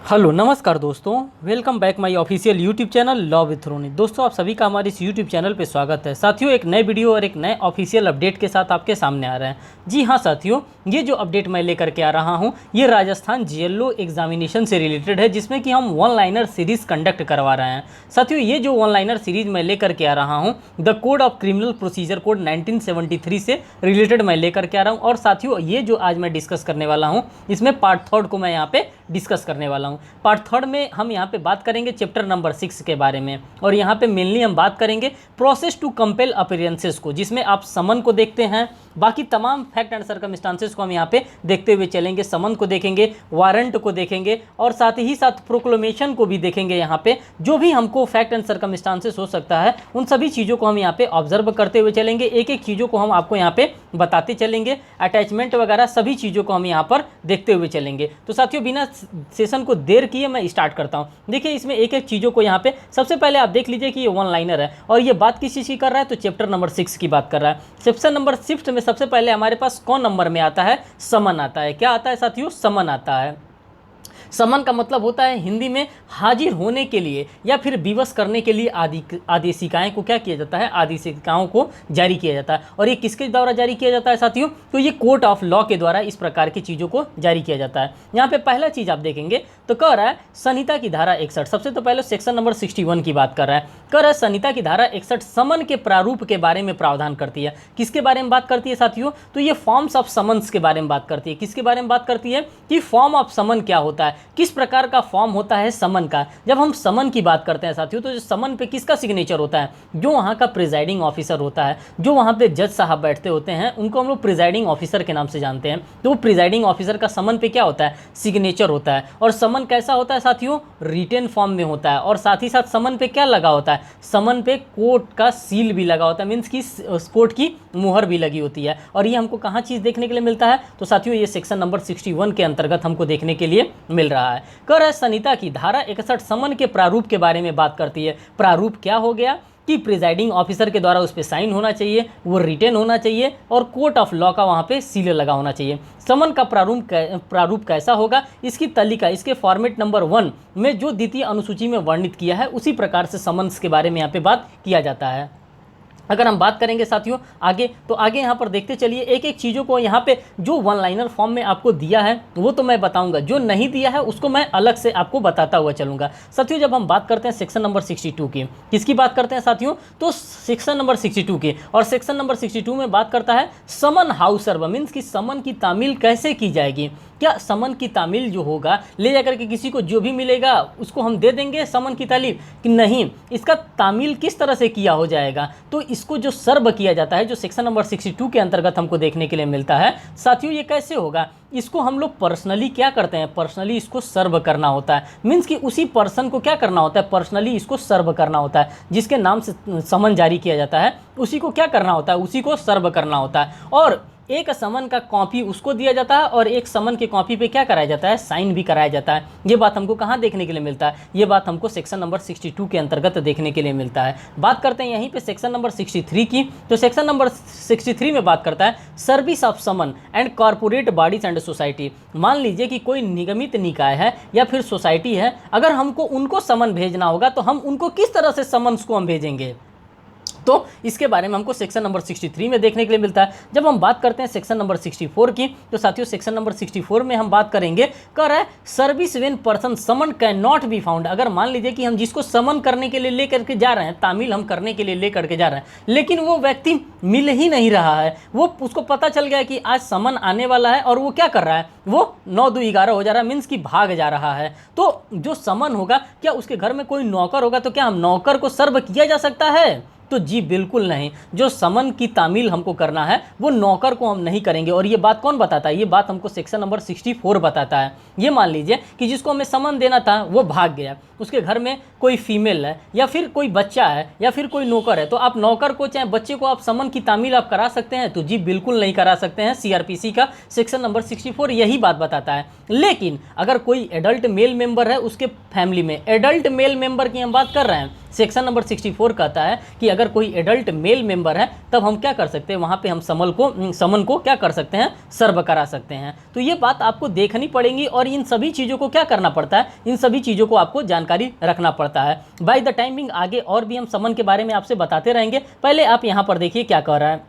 Hello नमस्कार दोस्तों, welcome back my official YouTube channel law with Roni. दोस्तों आप सभी का हमारे इस यूट्यूब चैनल पे स्वागत है। साथियों एक नए वीडियो और एक नए ऑफिशियल अपडेट के साथ आपके सामने आ रहे हैं। जी हाँ साथियों, ये जो अपडेट मैं लेकर के आ रहा हूँ ये राजस्थान जीएलओ एग्जामिनेशन से रिलेटेड है, जिसमें कि हम वन लाइनर सीरीज़ कंडक्ट करवा रहे हैं। साथियों ये जो वन लाइनर सीरीज मैं लेकर के आ रहा हूँ the code of criminal procedure code 1973 से रिलेटेड मैं लेकर के आ रहा हूँ। और साथियों ये जो आज मैं डिस्कस करने वाला हूँ इसमें पार्ट थर्ड को मैं यहाँ पे डिस्कस करने वाला हूँ। पार्ट थर्ड में हम यहाँ पे बात करेंगे चैप्टर नंबर 6 के बारे में, और यहाँ पे मेनली हम बात करेंगे प्रोसेस टू कंपेल अपीयरेंसेस को, जिसमें आप समन को देखते हैं। बाकी तमाम फैक्ट एंड सर्कमस्टांसेस को हम यहाँ पे देखते हुए चलेंगे। समन को देखेंगे, वारंट को देखेंगे, और साथ ही साथ प्रोक्लेमेशन को भी देखेंगे। यहाँ पे जो भी हमको फैक्ट एंड सर्कमस्टांसेस हो सकता है उन सभी चीज़ों को हम यहाँ पे ऑब्जर्व करते हुए चलेंगे। एक एक चीज़ों को हम आपको यहाँ पे बताते चलेंगे, अटैचमेंट वगैरह सभी चीज़ों को हम यहाँ पर देखते हुए चलेंगे। तो साथियों बिना सेशन को देर किए मैं स्टार्ट करता हूँ। देखिए इसमें एक एक चीज़ों को यहाँ पे सबसे पहले आप देख लीजिए कि ये वन लाइनर है, और ये बात किस चीज़ की कर रहा है, तो चैप्टर नंबर 6 की बात कर रहा है। सेक्शन नंबर 6 में सबसे पहले हमारे पास कौन नंबर में आता है, समन आता है। क्या आता है साथियों, समन आता है। समन का मतलब होता है हिंदी में हाजिर होने के लिए या फिर विवश करने के लिए आदेशिकाएं को क्या किया जाता है, आदेशिकाओं को जारी किया जाता है। और ये किसके द्वारा जारी किया जाता है साथियों, तो ये कोर्ट ऑफ लॉ के द्वारा इस प्रकार की चीज़ों को जारी किया जाता है। यहाँ पे पहला चीज़ आप देखेंगे तो कह रहा है संहिता की धारा 61। सबसे तो पहले सेक्शन नंबर 61 की बात कर रहा है। कह रहा है संहिता की धारा 61 समन के प्रारूप के बारे में प्रावधान करती है। किसके बारे में बात करती है साथियों, तो ये फॉर्म्स ऑफ समन्स के बारे में बात करती है। किसके बारे में बात करती है कि फॉर्म ऑफ समन क्या होता है, किस प्रकार का फॉर्म होता है समन का। जब हम समन की बात करते हैं साथियों तो समन पे किसका सिग्नेचर होता है, जो वहाँ का प्रिजाइडिंग ऑफिसर होता है, जो वहाँ पे जज साहब बैठते होते हैं उनको हम लोग प्रिजाइडिंग ऑफिसर के नाम से जानते हैं। तो वो प्रिजाइडिंग ऑफिसर का समन पे क्या होता है, सिग्नेचर होता है। और समन कैसा होता है साथियों, रिटेन फॉर्म में होता है। और साथ ही साथ समन पे क्या लगा होता है, समन पे कोर्ट का सील भी लगा होता है, मीन्स की कोर्ट की मुहर भी लगी होती है। और ये हमको कहाँ चीज़ देखने के लिए मिलता है, तो साथियों ये सेक्शन नंबर 61 के अंतर्गत हमको देखने के लिए मिल रहा है। कर है संहिता की धारा 61 समन के प्रारूप के बारे में बात करती है। प्रारूप क्या हो गया कि प्रिजाइडिंग ऑफिसर के द्वारा उस पर साइन होना चाहिए, वो रिटेन होना चाहिए, और कोर्ट ऑफ लॉ का वहाँ पे सील लगा होना चाहिए। समन का प्रारूप कैसा होगा, इसकी तालिका इसके फॉर्मेट नंबर 1 में जो द्वितीय अनुसूची में वर्णित किया है उसी प्रकार से समन्स के बारे में यहाँ पे बात किया जाता है। अगर हम बात करेंगे साथियों आगे, तो आगे यहाँ पर देखते चलिए एक एक चीज़ों को। यहाँ पे जो वन लाइनर फॉर्म में आपको दिया है वो तो मैं बताऊंगा, जो नहीं दिया है उसको मैं अलग से आपको बताता हुआ चलूंगा। साथियों जब हम बात करते हैं सेक्शन नंबर 62 की, किसकी बात करते हैं साथियों, तो सेक्शन नंबर 62 की। और सेक्शन नंबर 62 में बात करता है समन हाउस सर्व, मीन्स की समन की तामील कैसे की जाएगी। क्या समन की तामील जो होगा ले जाकर के किसी को जो भी मिलेगा उसको हम दे देंगे समन की तालीम, कि नहीं, इसका तामील किस तरह से किया हो जाएगा। तो इसको जो सर्व किया जाता है, जो सेक्शन नंबर 62 के अंतर्गत हमको देखने के लिए मिलता है साथियों, ये कैसे होगा, इसको हम लोग पर्सनली क्या करते हैं, पर्सनली इसको सर्व करना होता है। मीन्स कि उसी पर्सन को क्या करना होता है, पर्सनली इसको सर्व करना होता है। जिसके नाम से समन जारी किया जाता है उसी को क्या करना होता है, उसी को सर्व करना होता है। और एक समन का कॉपी उसको दिया जाता है, और एक समन की कॉपी पे क्या कराया जाता है, साइन भी कराया जाता है। ये बात हमको कहाँ देखने के लिए मिलता है, ये बात हमको सेक्शन नंबर 62 के अंतर्गत देखने के लिए मिलता है। बात करते हैं यहीं पे सेक्शन नंबर 63 की, तो सेक्शन नंबर 63 में बात करता है service of summons and corporate bodies and society. मान लीजिए कि कोई निगमित निकाय है या फिर सोसाइटी है, अगर हमको उनको समन भेजना होगा तो हम उनको किस तरह से समन्स को हम भेजेंगे, तो इसके बारे में हमको सेक्शन नंबर 63 में देखने के लिए मिलता है। जब हम बात करते हैं सेक्शन नंबर 64 की, तो साथियों सेक्शन नंबर 64 में हम बात करेंगे, कह रहा है service when person someone can not be found. अगर मान लीजिए कि हम जिसको समन करने के लिए लेकर के जा रहे हैं, तामील हम करने के लिए लेकर के जा रहे हैं, लेकिन वो व्यक्ति मिल ही नहीं रहा है, वो उसको पता चल गया कि आज समन आने वाला है और वो क्या कर रहा है, वो 9-2-11 हो जा रहा है, मीन्स कि भाग जा रहा है। तो जो समन होगा, क्या उसके घर में कोई नौकर होगा, तो क्या हम नौकर को सर्व किया जा सकता है, तो जी बिल्कुल नहीं। जो समन की तामील हमको करना है वो नौकर को हम नहीं करेंगे। और ये बात कौन बताता है, ये बात हमको सेक्शन नंबर 64 बताता है। ये मान लीजिए कि जिसको हमें समन देना था वो भाग गया, उसके घर में कोई फीमेल है या फिर कोई बच्चा है या फिर कोई नौकर है, तो आप नौकर को चाहे बच्चे को आप समन की तामील आप करा सकते हैं, तो जी बिल्कुल नहीं करा सकते हैं। सीआरपीसी का सेक्शन नंबर 64 यही बात बताता है। लेकिन अगर कोई एडल्ट मेल मेंबर है उसके फैमिली में, एडल्ट मेल मेंबर की हम बात कर रहे हैं, सेक्शन नंबर 64 कहता है कि अगर कोई एडल्ट मेल मेंबर है तब हम क्या कर सकते हैं, वहाँ पे हम समन को क्या कर सकते हैं, सर्व करा सकते हैं। तो ये बात आपको देखनी पड़ेगी और इन सभी चीज़ों को क्या करना पड़ता है, इन सभी चीज़ों को आपको जानकारी रखना पड़ता है। बाय द टाइमिंग आगे और भी हम समन के बारे में आपसे बताते रहेंगे। पहले आप यहाँ पर देखिए क्या कह रहा है,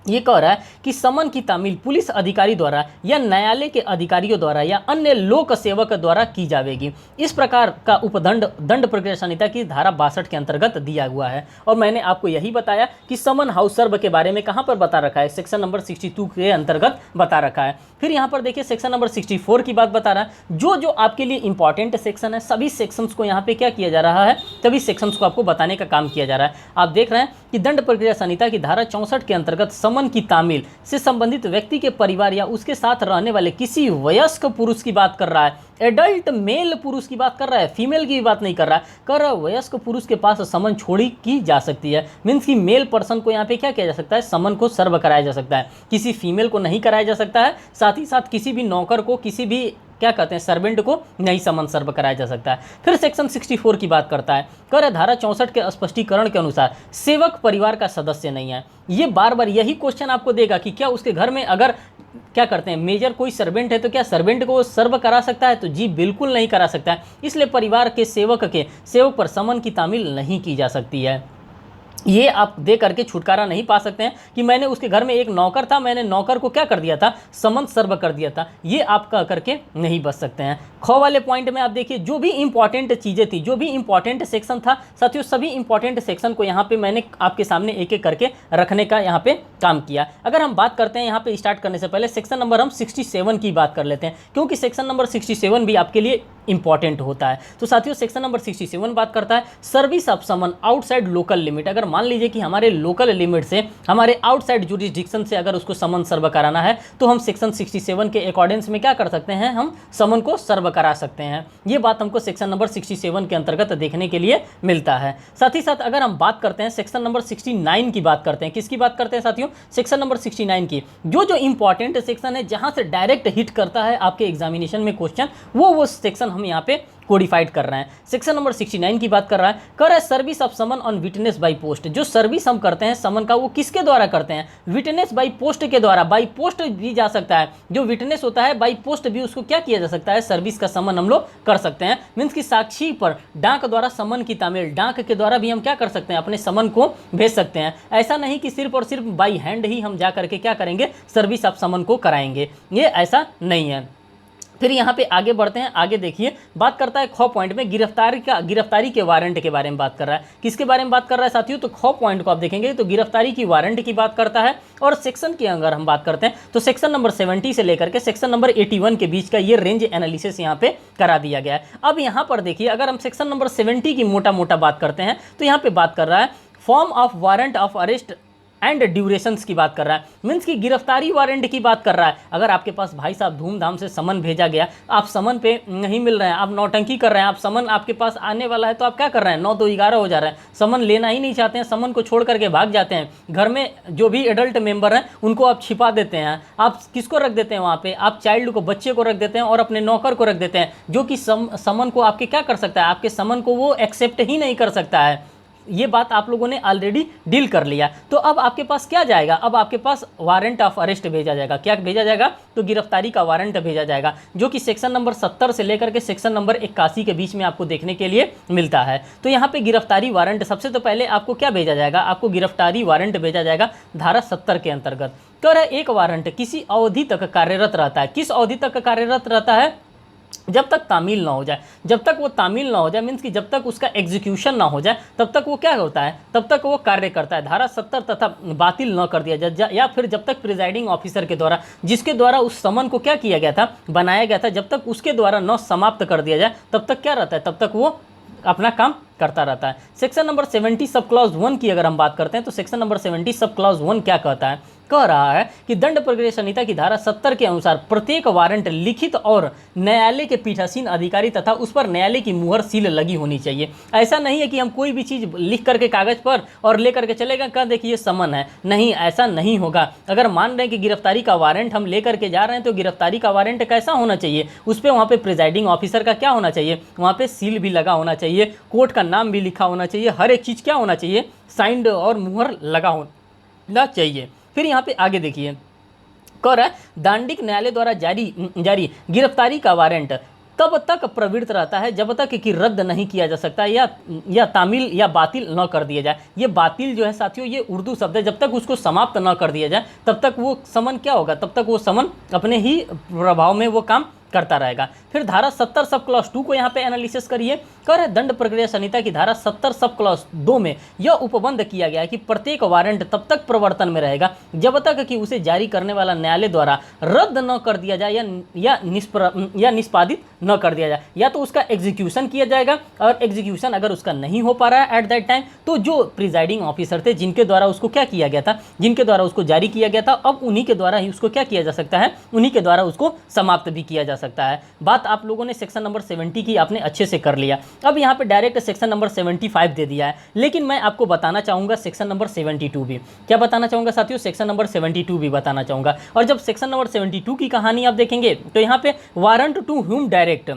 ये कह रहा है कि समन की तामील पुलिस अधिकारी द्वारा या न्यायालय के अधिकारियों द्वारा या अन्य लोक सेवक द्वारा की जाएगी। इस प्रकार का उपदंड दंड प्रक्रिया संहिता की धारा 62 के अंतर्गत दिया हुआ है। और मैंने आपको यही बताया कि समन हाउस सर्व के बारे में कहाँ पर बता रखा है, सेक्शन नंबर 62 के अंतर्गत बता रखा है। फिर यहाँ पर देखिए सेक्शन नंबर 64 की बात बता रहा है। जो आपके लिए इंपॉर्टेंट सेक्शन है, सभी सेक्शंस को यहाँ पे क्या किया जा रहा है, सभी सेक्शंस को आपको बताने का काम किया जा रहा है। आप देख रहे हैं कि दंड प्रक्रिया संहिता की धारा 64 के अंतर्गत समन की तामील से संबंधित व्यक्ति के परिवार या उसके साथ रहने वाले किसी वयस्क पुरुष की बात कर रहा है। एडल्ट मेल पुरुष की बात कर रहा है, फीमेल की बात नहीं कर रहा है। कर रहा है वयस्क पुरुष के पास समन छोड़ी की जा सकती है। मीन्स कि मेल पर्सन को यहाँ पे क्या किया जा सकता है, समन को सर्व कराया जा सकता है। किसी फीमेल को नहीं कराया जा सकता है। साथ ही साथ किसी भी नौकर को, किसी भी क्या कहते हैं, सर्वेंट को नहीं समन सर्व कराया जा सकता है। फिर सेक्शन 64 की बात करता है, कर धारा 64 के स्पष्टीकरण के अनुसार सेवक परिवार का सदस्य नहीं है। ये बार बार यही क्वेश्चन आपको देगा कि क्या उसके घर में अगर क्या करते हैं मेजर कोई सर्वेंट है तो क्या सर्वेंट को सर्व करा सकता है, तो जी बिल्कुल नहीं करा सकता है। इसलिए परिवार के सेवक पर समन की तामील नहीं की जा सकती है। ये आप दे करके छुटकारा नहीं पा सकते हैं कि मैंने उसके घर में एक नौकर था, मैंने नौकर को क्या कर दिया था, समन सर्व कर दिया था। ये आप करके नहीं बच सकते हैं। ख वाले पॉइंट में आप देखिए जो भी इंपॉर्टेंट चीज़ें थी, जो भी इंपॉर्टेंट सेक्शन था साथियों, सभी इंपॉर्टेंट सेक्शन को यहाँ पे मैंने आपके सामने एक एक करके रखने का यहाँ पे काम किया। अगर हम बात करते हैं यहाँ पे स्टार्ट करने से पहले सेक्शन नंबर हम 67 की बात कर लेते हैं, क्योंकि सेक्शन नंबर 67 भी आपके लिए इंपॉर्टेंट होता है। तो साथियों सेक्शन नंबर 67 बात करता है service of summons outside local limit. अगर मान लीजिए कि हमारे लोकल लिमिट से, हमारे आउटसाइड जुरिस्डिक्शन से अगर उसको समन सर्व कराना है तो हम सेक्शन 67 के अकॉर्डेंस में क्या कर सकते हैं, हम समन को सर्व करा सकते हैं। ये बात हमको सेक्शन नंबर 67 के अंतर्गत देखने के लिए मिलता है। साथ ही साथ अगर हम बात करते हैं सेक्शन नंबर 69 की बात करते हैं, किसकी बात करते हैं साथियों, सेक्शन नंबर 69 की। जो इंपॉर्टेंट सेक्शन है जहां से डायरेक्ट हिट करता है आपके एग्जामिनेशन में क्वेश्चन, वो सेक्शन हम यहाँ पे कोडिफाइड कर रहे हैं। सेक्शन नंबर 69 की बात कर रहा है, कर रहा है service of summons on witness by post. जो सर्विस हम करते हैं समन का, वो किसके द्वारा करते हैं, विटनेस बाय पोस्ट के द्वारा। बाय पोस्ट भी जा सकता है, जो विटनेस होता है बाय पोस्ट भी उसको क्या किया जा सकता है, सर्विस का समन हम लोग कर सकते हैं। मीन्स कि साक्षी पर डाक द्वारा समन की तामील, डाक के द्वारा भी हम क्या कर सकते हैं, अपने समन को भेज सकते हैं। ऐसा नहीं कि सिर्फ और सिर्फ बाई हैंड ही हम जा करके क्या करेंगे, सर्विस ऑफ समन को कराएंगे, ये ऐसा नहीं है। फिर यहाँ पे आगे बढ़ते हैं, आगे देखिए बात करता है ख पॉइंट में गिरफ्तारी के वारंट के बारे में बात कर रहा है। किसके बारे में बात कर रहा है साथियों, तो ख पॉइंट को आप देखेंगे तो गिरफ्तारी की वारंट की बात करता है। और सेक्शन की अगर हम बात करते हैं तो सेक्शन नंबर 70 से लेकर के सेक्शन नंबर 81 के बीच का ये रेंज एनालिसिस यहाँ पे करा दिया गया है। अब यहाँ पर देखिए अगर हम सेक्शन नंबर 70 की मोटा मोटा बात करते हैं तो यहाँ पे बात कर रहा है form of warrant of arrest and durations की बात कर रहा है। मीन्स की गिरफ्तारी वारंट की बात कर रहा है। अगर आपके पास भाई साहब धूमधाम से समन भेजा गया, आप समन पे नहीं मिल रहे हैं, आप नौटंकी कर रहे हैं, आप समन आपके पास आने वाला है तो आप क्या कर रहे हैं, 9 2 11 हो जा रहा है, समन लेना ही नहीं चाहते हैं, समन को छोड़ करके भाग जाते हैं। घर में जो भी एडल्ट मेंबर हैं उनको आप छिपा देते हैं। आप किसको रख देते हैं वहाँ पे, आप चाइल्ड को, बच्चे को रख देते हैं और अपने नौकर को रख देते हैं, जो कि समन को आपके क्या कर सकता है, आपके समन को वो एक्सेप्ट ही नहीं कर सकता है। ये बात आप लोगों ने ऑलरेडी डील कर लिया। तो अब आपके पास क्या जाएगा, अब आपके पास वारंट ऑफ अरेस्ट भेजा जाएगा। क्या भेजा जाएगा, तो गिरफ्तारी का वारंट भेजा जाएगा, जो कि सेक्शन नंबर 70 से लेकर के सेक्शन नंबर 81 के बीच में आपको देखने के लिए मिलता है। तो यहाँ पे गिरफ्तारी वारंट सबसे तो पहले आपको क्या भेजा जाएगा, आपको गिरफ्तारी वारंट भेजा जाएगा धारा 70 के अंतर्गत। तो एक वारंट किसी अवधि तक कार्यरत रहता है। किस अवधि तक कार्यरत रहता है, जब तक तामील ना हो जाए। जब तक वो तामील ना हो जाए मीन्स कि जब तक उसका एग्जीक्यूशन ना हो जाए तब तक वो क्या होता है, तब तक वो कार्य करता है। धारा 70 तथा बातिल न कर दिया जाए, या फिर जब तक प्रिजाइडिंग ऑफिसर के द्वारा, जिसके द्वारा उस समन को क्या किया गया था, बनाया गया था, जब तक उसके द्वारा न समाप्त कर दिया जाए तब तक क्या रहता है, तब तक वो अपना काम करता रहता है। सेक्शन नंबर 70 सब क्लॉज 1 की अगर हम बात करते हैं तो सेक्शन नंबर 70 सब क्लॉज 1 क्या कहता है, कह रहा है कि दंड प्रक्रिया संहिता की धारा 70 के अनुसार प्रत्येक वारंट लिखित और न्यायालय के पीठासीन अधिकारी तथा उस पर न्यायालय की मुहर सील लगी होनी चाहिए। ऐसा नहीं है कि हम कोई भी चीज़ लिख करके कागज पर और ले करके चलेगा, कह देखिए ये समन है, नहीं, ऐसा नहीं होगा। अगर मान रहे हैं कि गिरफ्तारी का वारंट हम ले करके जा रहे हैं तो गिरफ्तारी का वारंट कैसा होना चाहिए, उस पर वहाँ पे प्रिजाइडिंग ऑफिसर का क्या होना चाहिए, वहाँ पे सील भी लगा होना चाहिए, कोर्ट का नाम भी लिखा होना चाहिए, हर एक चीज़ क्या होना चाहिए, साइंड और मुहर लगा होना चाहिए। फिर यहाँ पे आगे देखिए, कह रहा है दांडिक न्यायालय द्वारा जारी गिरफ्तारी का वारंट तब तक प्रवृत्त रहता है जब तक कि रद्द नहीं किया जा सकता या तामील या बातिल न कर दिया जाए। ये बातिल जो है साथियों, ये उर्दू शब्द है, जब तक उसको समाप्त न कर दिया जाए तब तक वो समन क्या होगा, तब तक वो समन अपने ही प्रभाव में वो काम करता रहेगा। फिर धारा 70 सब क्लॉज 2 को यहाँ पे एनालिसिस करिए। कह रहे दंड प्रक्रिया संहिता की धारा 70 सब क्लॉज 2 में यह उपबंध किया गया है कि प्रत्येक वारंट तब तक प्रवर्तन में रहेगा जब तक कि उसे जारी करने वाला न्यायालय द्वारा रद्द न कर दिया जाए या निष्पादित न कर दिया जाए। या तो उसका एग्जीक्यूशन किया जाएगा, और एग्जीक्यूशन अगर उसका नहीं हो पा रहा है एट दैट टाइम, तो जो प्रिजाइडिंग ऑफिसर थे जिनके द्वारा उसको क्या किया गया था, जिनके द्वारा उसको जारी किया गया था, अब उन्हीं के द्वारा ही उसको क्या किया जा सकता है, उन्हीं के द्वारा उसको समाप्त भी किया जा सकता है। बात आप लोगों ने सेक्शन नंबर 70 की आपने अच्छे से कर लिया। अब यहाँ पे डायरेक्ट सेक्शन नंबर 75 दे दिया है, लेकिन मैं आपको बताना चाहूँगा सेक्शन नंबर 72 भी। क्या बताना चाहूँगा साथियों, सेक्शन नंबर 72 भी बताना चाहूँगा। और जब सेक्शन नंबर 72 की कहानी आप देखेंगे तो यहाँ पे warrant to whom directed,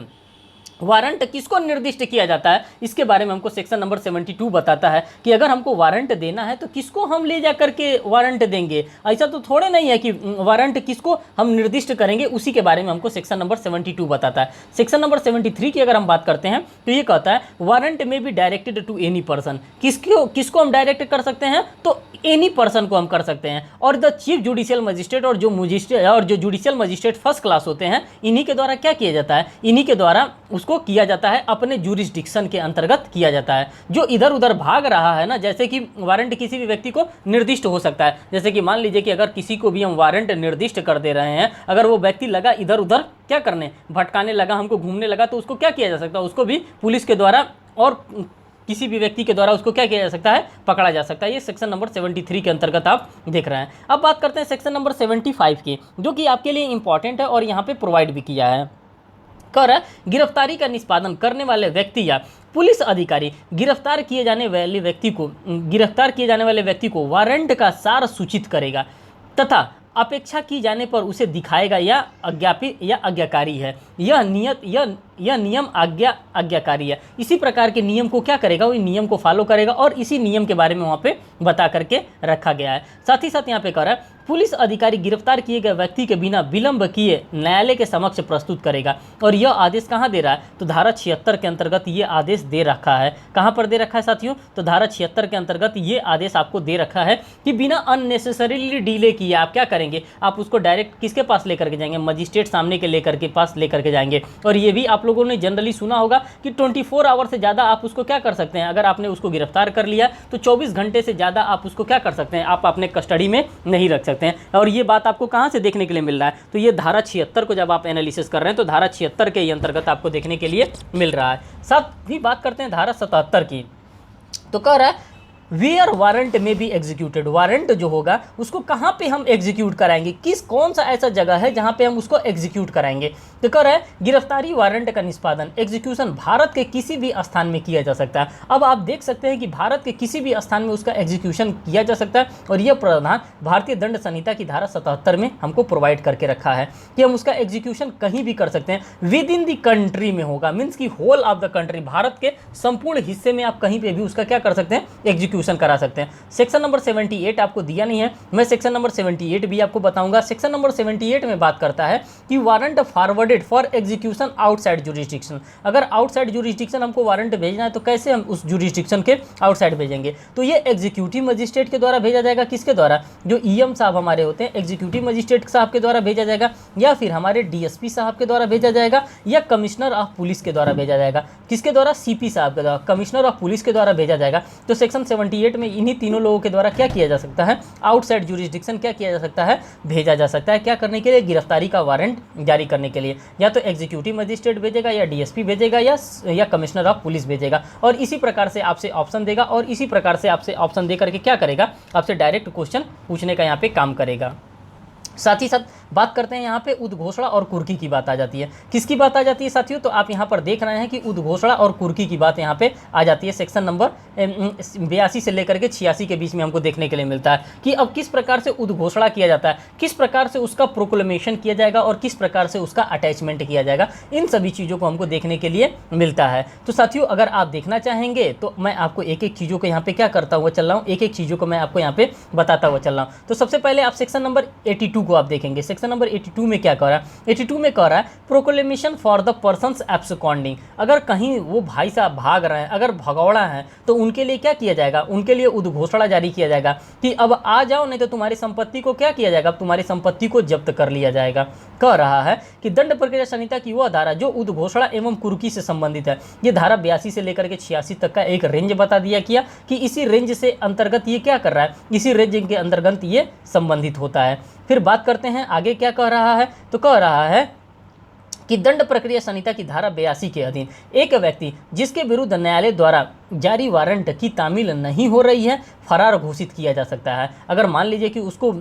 warrant किसको निर्दिष्ट किया जाता है, इसके बारे में हमको सेक्शन नंबर 72 बताता है कि अगर हमको वारंट देना है तो किसको हम ले जा करके वारंट देंगे। ऐसा तो थोड़े नहीं है कि वारंट किसको हम निर्दिष्ट करेंगे, उसी के बारे में हमको सेक्शन नंबर 72 बताता है। सेक्शन नंबर 73 की अगर हम बात करते हैं तो ये कहता है वारंट में be directed to any person, किसको हम डायरेक्ट कर सकते हैं, तो एनी पर्सन को हम कर सकते हैं। और द चीफ जुडिशियल मजिस्ट्रेट और जो जुडिशियल मजिस्ट्रेट फर्स्ट क्लास होते हैं, इन्हीं के द्वारा क्या किया जाता है, इन्हीं के द्वारा उसको किया जाता है, अपने जुरिस्डिक्शन के अंतर्गत किया जाता है। जो इधर उधर भाग रहा है ना, जैसे कि वारंट किसी भी व्यक्ति को निर्दिष्ट हो सकता है, जैसे कि मान लीजिए कि अगर किसी को भी हम वारंट निर्दिष्ट कर दे रहे हैं, अगर वो व्यक्ति लगा इधर उधर क्या करने, भटकाने लगा, हमको घूमने लगा, तो उसको क्या किया जा सकता है, उसको भी पुलिस के द्वारा और किसी भी व्यक्ति के द्वारा उसको क्या किया जा सकता है, पकड़ा जा सकता है। ये सेक्शन नंबर 73 के अंतर्गत आप देख रहे हैं। अब बात करते हैं सेक्शन नंबर 75 की, जो कि आपके लिए इंपॉर्टेंट है और यहाँ पे प्रोवाइड भी किया है। कर गिरफ्तारी का निष्पादन करने वाले व्यक्ति या पुलिस अधिकारी गिरफ्तार किए जाने वाले व्यक्ति को वारंट का सार सूचित करेगा तथा अपेक्षा की जाने पर उसे दिखाएगा या आज्ञाकारी है। यह नियम आज्ञाकारी है। इसी प्रकार के नियम को क्या करेगा, वो नियम को फॉलो करेगा और इसी नियम के बारे में वहाँ पे बता करके रखा गया है। साथ ही साथ यहाँ पे कह रहा है पुलिस अधिकारी गिरफ्तार किए गए व्यक्ति के बिना विलंब किए न्यायालय के समक्ष प्रस्तुत करेगा। और यह आदेश कहाँ दे रहा है, तो धारा 76 के अंतर्गत ये आदेश दे रखा है। कहाँ पर दे रखा है साथियों, तो धारा 76 के अंतर्गत ये आदेश आपको दे रखा है कि बिना अननेसेसरीली डिले किए आप क्या करेंगे, आप उसको डायरेक्ट किसके पास लेकर के जाएंगे, मजिस्ट्रेट सामने के लेकर के पास लेकर के जाएंगे। और ये भी आप लोगों ने जनरली सुना होगा कि 24 आवर से ज़्यादा आप उसको क्या कर सकते हैं, अगर आपने उसको गिरफ्तार कर लिया तो 24 घंटे से ज़्यादा आप उसको क्या कर सकते हैं, आप अपने कस्टडी में नहीं रख सकते हैं। और ये बात आपको कहाँ से देखने के लिए मिल रहा है, तो ये धारा 76 को जब आप एनालिसिस कर रहे हैं तो धारा 76 के अंतर्गत आपको देखने के लिए मिल रहा है। साथ ही बात करते हैं धारा 77 की, तो कह रहा है वेयर वारंट में भी एग्जीक्यूटेड, वारंट जो होगा उसको कहाँ पे हम एग्जीक्यूट कराएंगे, कौन सा ऐसा जगह है जहाँ पे हम उसको एग्जीक्यूट कराएंगे। तो कह रहा है गिरफ्तारी वारंट का निष्पादन एग्जीक्यूशन भारत के किसी भी स्थान में किया जा सकता है। अब आप देख सकते हैं कि भारत के किसी भी स्थान में उसका एग्जीक्यूशन किया जा सकता है, और यह प्रावधान भारतीय दंड संहिता की धारा 77 में हमको प्रोवाइड करके रखा है कि हम उसका एग्जीक्यूशन कहीं भी कर सकते हैं, विद इन द कंट्री में होगा, मीन्स की whole of the country, Bharat के संपूर्ण हिस्से में आप कहीं पर भी उसका क्या कर सकते हैं, एग्जीक्यूशन करा सकते हैं। सेक्शन नंबर 78 आपको दिया नहीं है, मैं सेक्शन नंबर 78 भी आपको बताऊंगा। सेक्शन नंबर 78 में बात करता है कि warrant forwarded for execution outside jurisdiction, अगर आउटसाइड जुरिस्डिक्शन हमको वारंट भेजना है तो कैसे हम उस जुरिस्डिक्शन के आउटसाइड भेजेंगे, तो ये एग्जीक्यूटिव मजिस्ट्रेट के द्वारा भेजा जाएगा। किसके द्वारा, जो ईएम साहब हमारे होते हैं, एग्जीक्यूटिव मजिस्ट्रेट साहब के द्वारा भेजा जाएगा, या फिर हमारे डीएसपी साहब के द्वारा भेजा जाएगा, या कमिश्नर ऑफ पुलिस के द्वारा भेजा जाएगा। किसके द्वारा, सीपी साहब के द्वारा, कमिश्नर ऑफ पुलिस के द्वारा भेजा जाएगा। तो सेक्शन 78 में इन्हीं तीनों लोगों के द्वारा क्या किया जा सकता है, आउटसाइड जुरिस्डिक्शन क्या किया जा सकता है, भेजा जा सकता है। क्या करने के लिए, गिरफ्तारी का वारंट जारी करने के लिए, या तो एग्जीक्यूटिव मजिस्ट्रेट भेजेगा, या डीएसपी भेजेगा, या कमिश्नर ऑफ पुलिस भेजेगा। और इसी प्रकार से आपसे ऑप्शन देगा, और इसी प्रकार से आपसे ऑप्शन दे करके क्या करेगा, आपसे डायरेक्ट क्वेश्चन पूछने का यहाँ पे काम करेगा। साथ ही साथ बात करते हैं यहाँ पे उद्घोषणा और कुर्की की बात आ जाती है। किसकी बात आ जाती है साथियों? तो आप यहाँ पर देख रहे हैं कि उद्घोषणा और कुर्की की बात यहाँ पे आ जाती है। सेक्शन नंबर 82 से लेकर के 86 के बीच में हमको देखने के लिए मिलता है कि अब किस प्रकार से उद्घोषणा किया जाता है, किस प्रकार से उसका प्रोक्लेमेशन किया जाएगा और किस प्रकार से उसका अटैचमेंट किया जाएगा। इन सभी चीज़ों को हमको देखने के लिए मिलता है। तो साथियों अगर आप देखना चाहेंगे तो मैं आपको एक एक चीज़ों को यहाँ पे क्या करता हुआ चल रहा हूँ, एक एक चीज़ों को मैं आपको यहाँ पे बताता हुआ चल रहा हूँ। तो सबसे पहले आप सेक्शन नंबर 82 को आप देखेंगे। सेक्शन नंबर 82 में क्या कह रहा है? 82 में कह रहा है proclamation for the persons absconding. अगर कहीं वो भाई साहब भाग रहे हैं, अगर भगौड़ा हैं, तो उनके लिए क्या किया जाएगा? उनके लिए उद्घोषणा जारी किया जाएगा कि अब आ जाओ, नहीं तो तुम्हारी संपत्ति को क्या किया जाएगा? अब तुम्हारी संपत्ति को जब्त कर लिया जाएगा। कह रहा है कि दंड प्रक्रिया संहिता की वह धारा जो उद्घोषणा एवं कुर्की से संबंधित है। ये धारा 82 से लेकर के 86 तक का एक रेंज बता दिया किया कि इसी रेंज से अंतर्गत ये क्या कर रहा है, इसी रेंज के अंतर्गत ये संबंधित होता है। फिर बात करते हैं आगे क्या कह रहा है। तो कह रहा है कि दंड प्रक्रिया संहिता की धारा 82 के अधीन एक व्यक्ति जिसके विरुद्ध न्यायालय द्वारा जारी वारंट की तामील नहीं हो रही है, फरार घोषित किया जा सकता है। अगर मान लीजिए कि उसको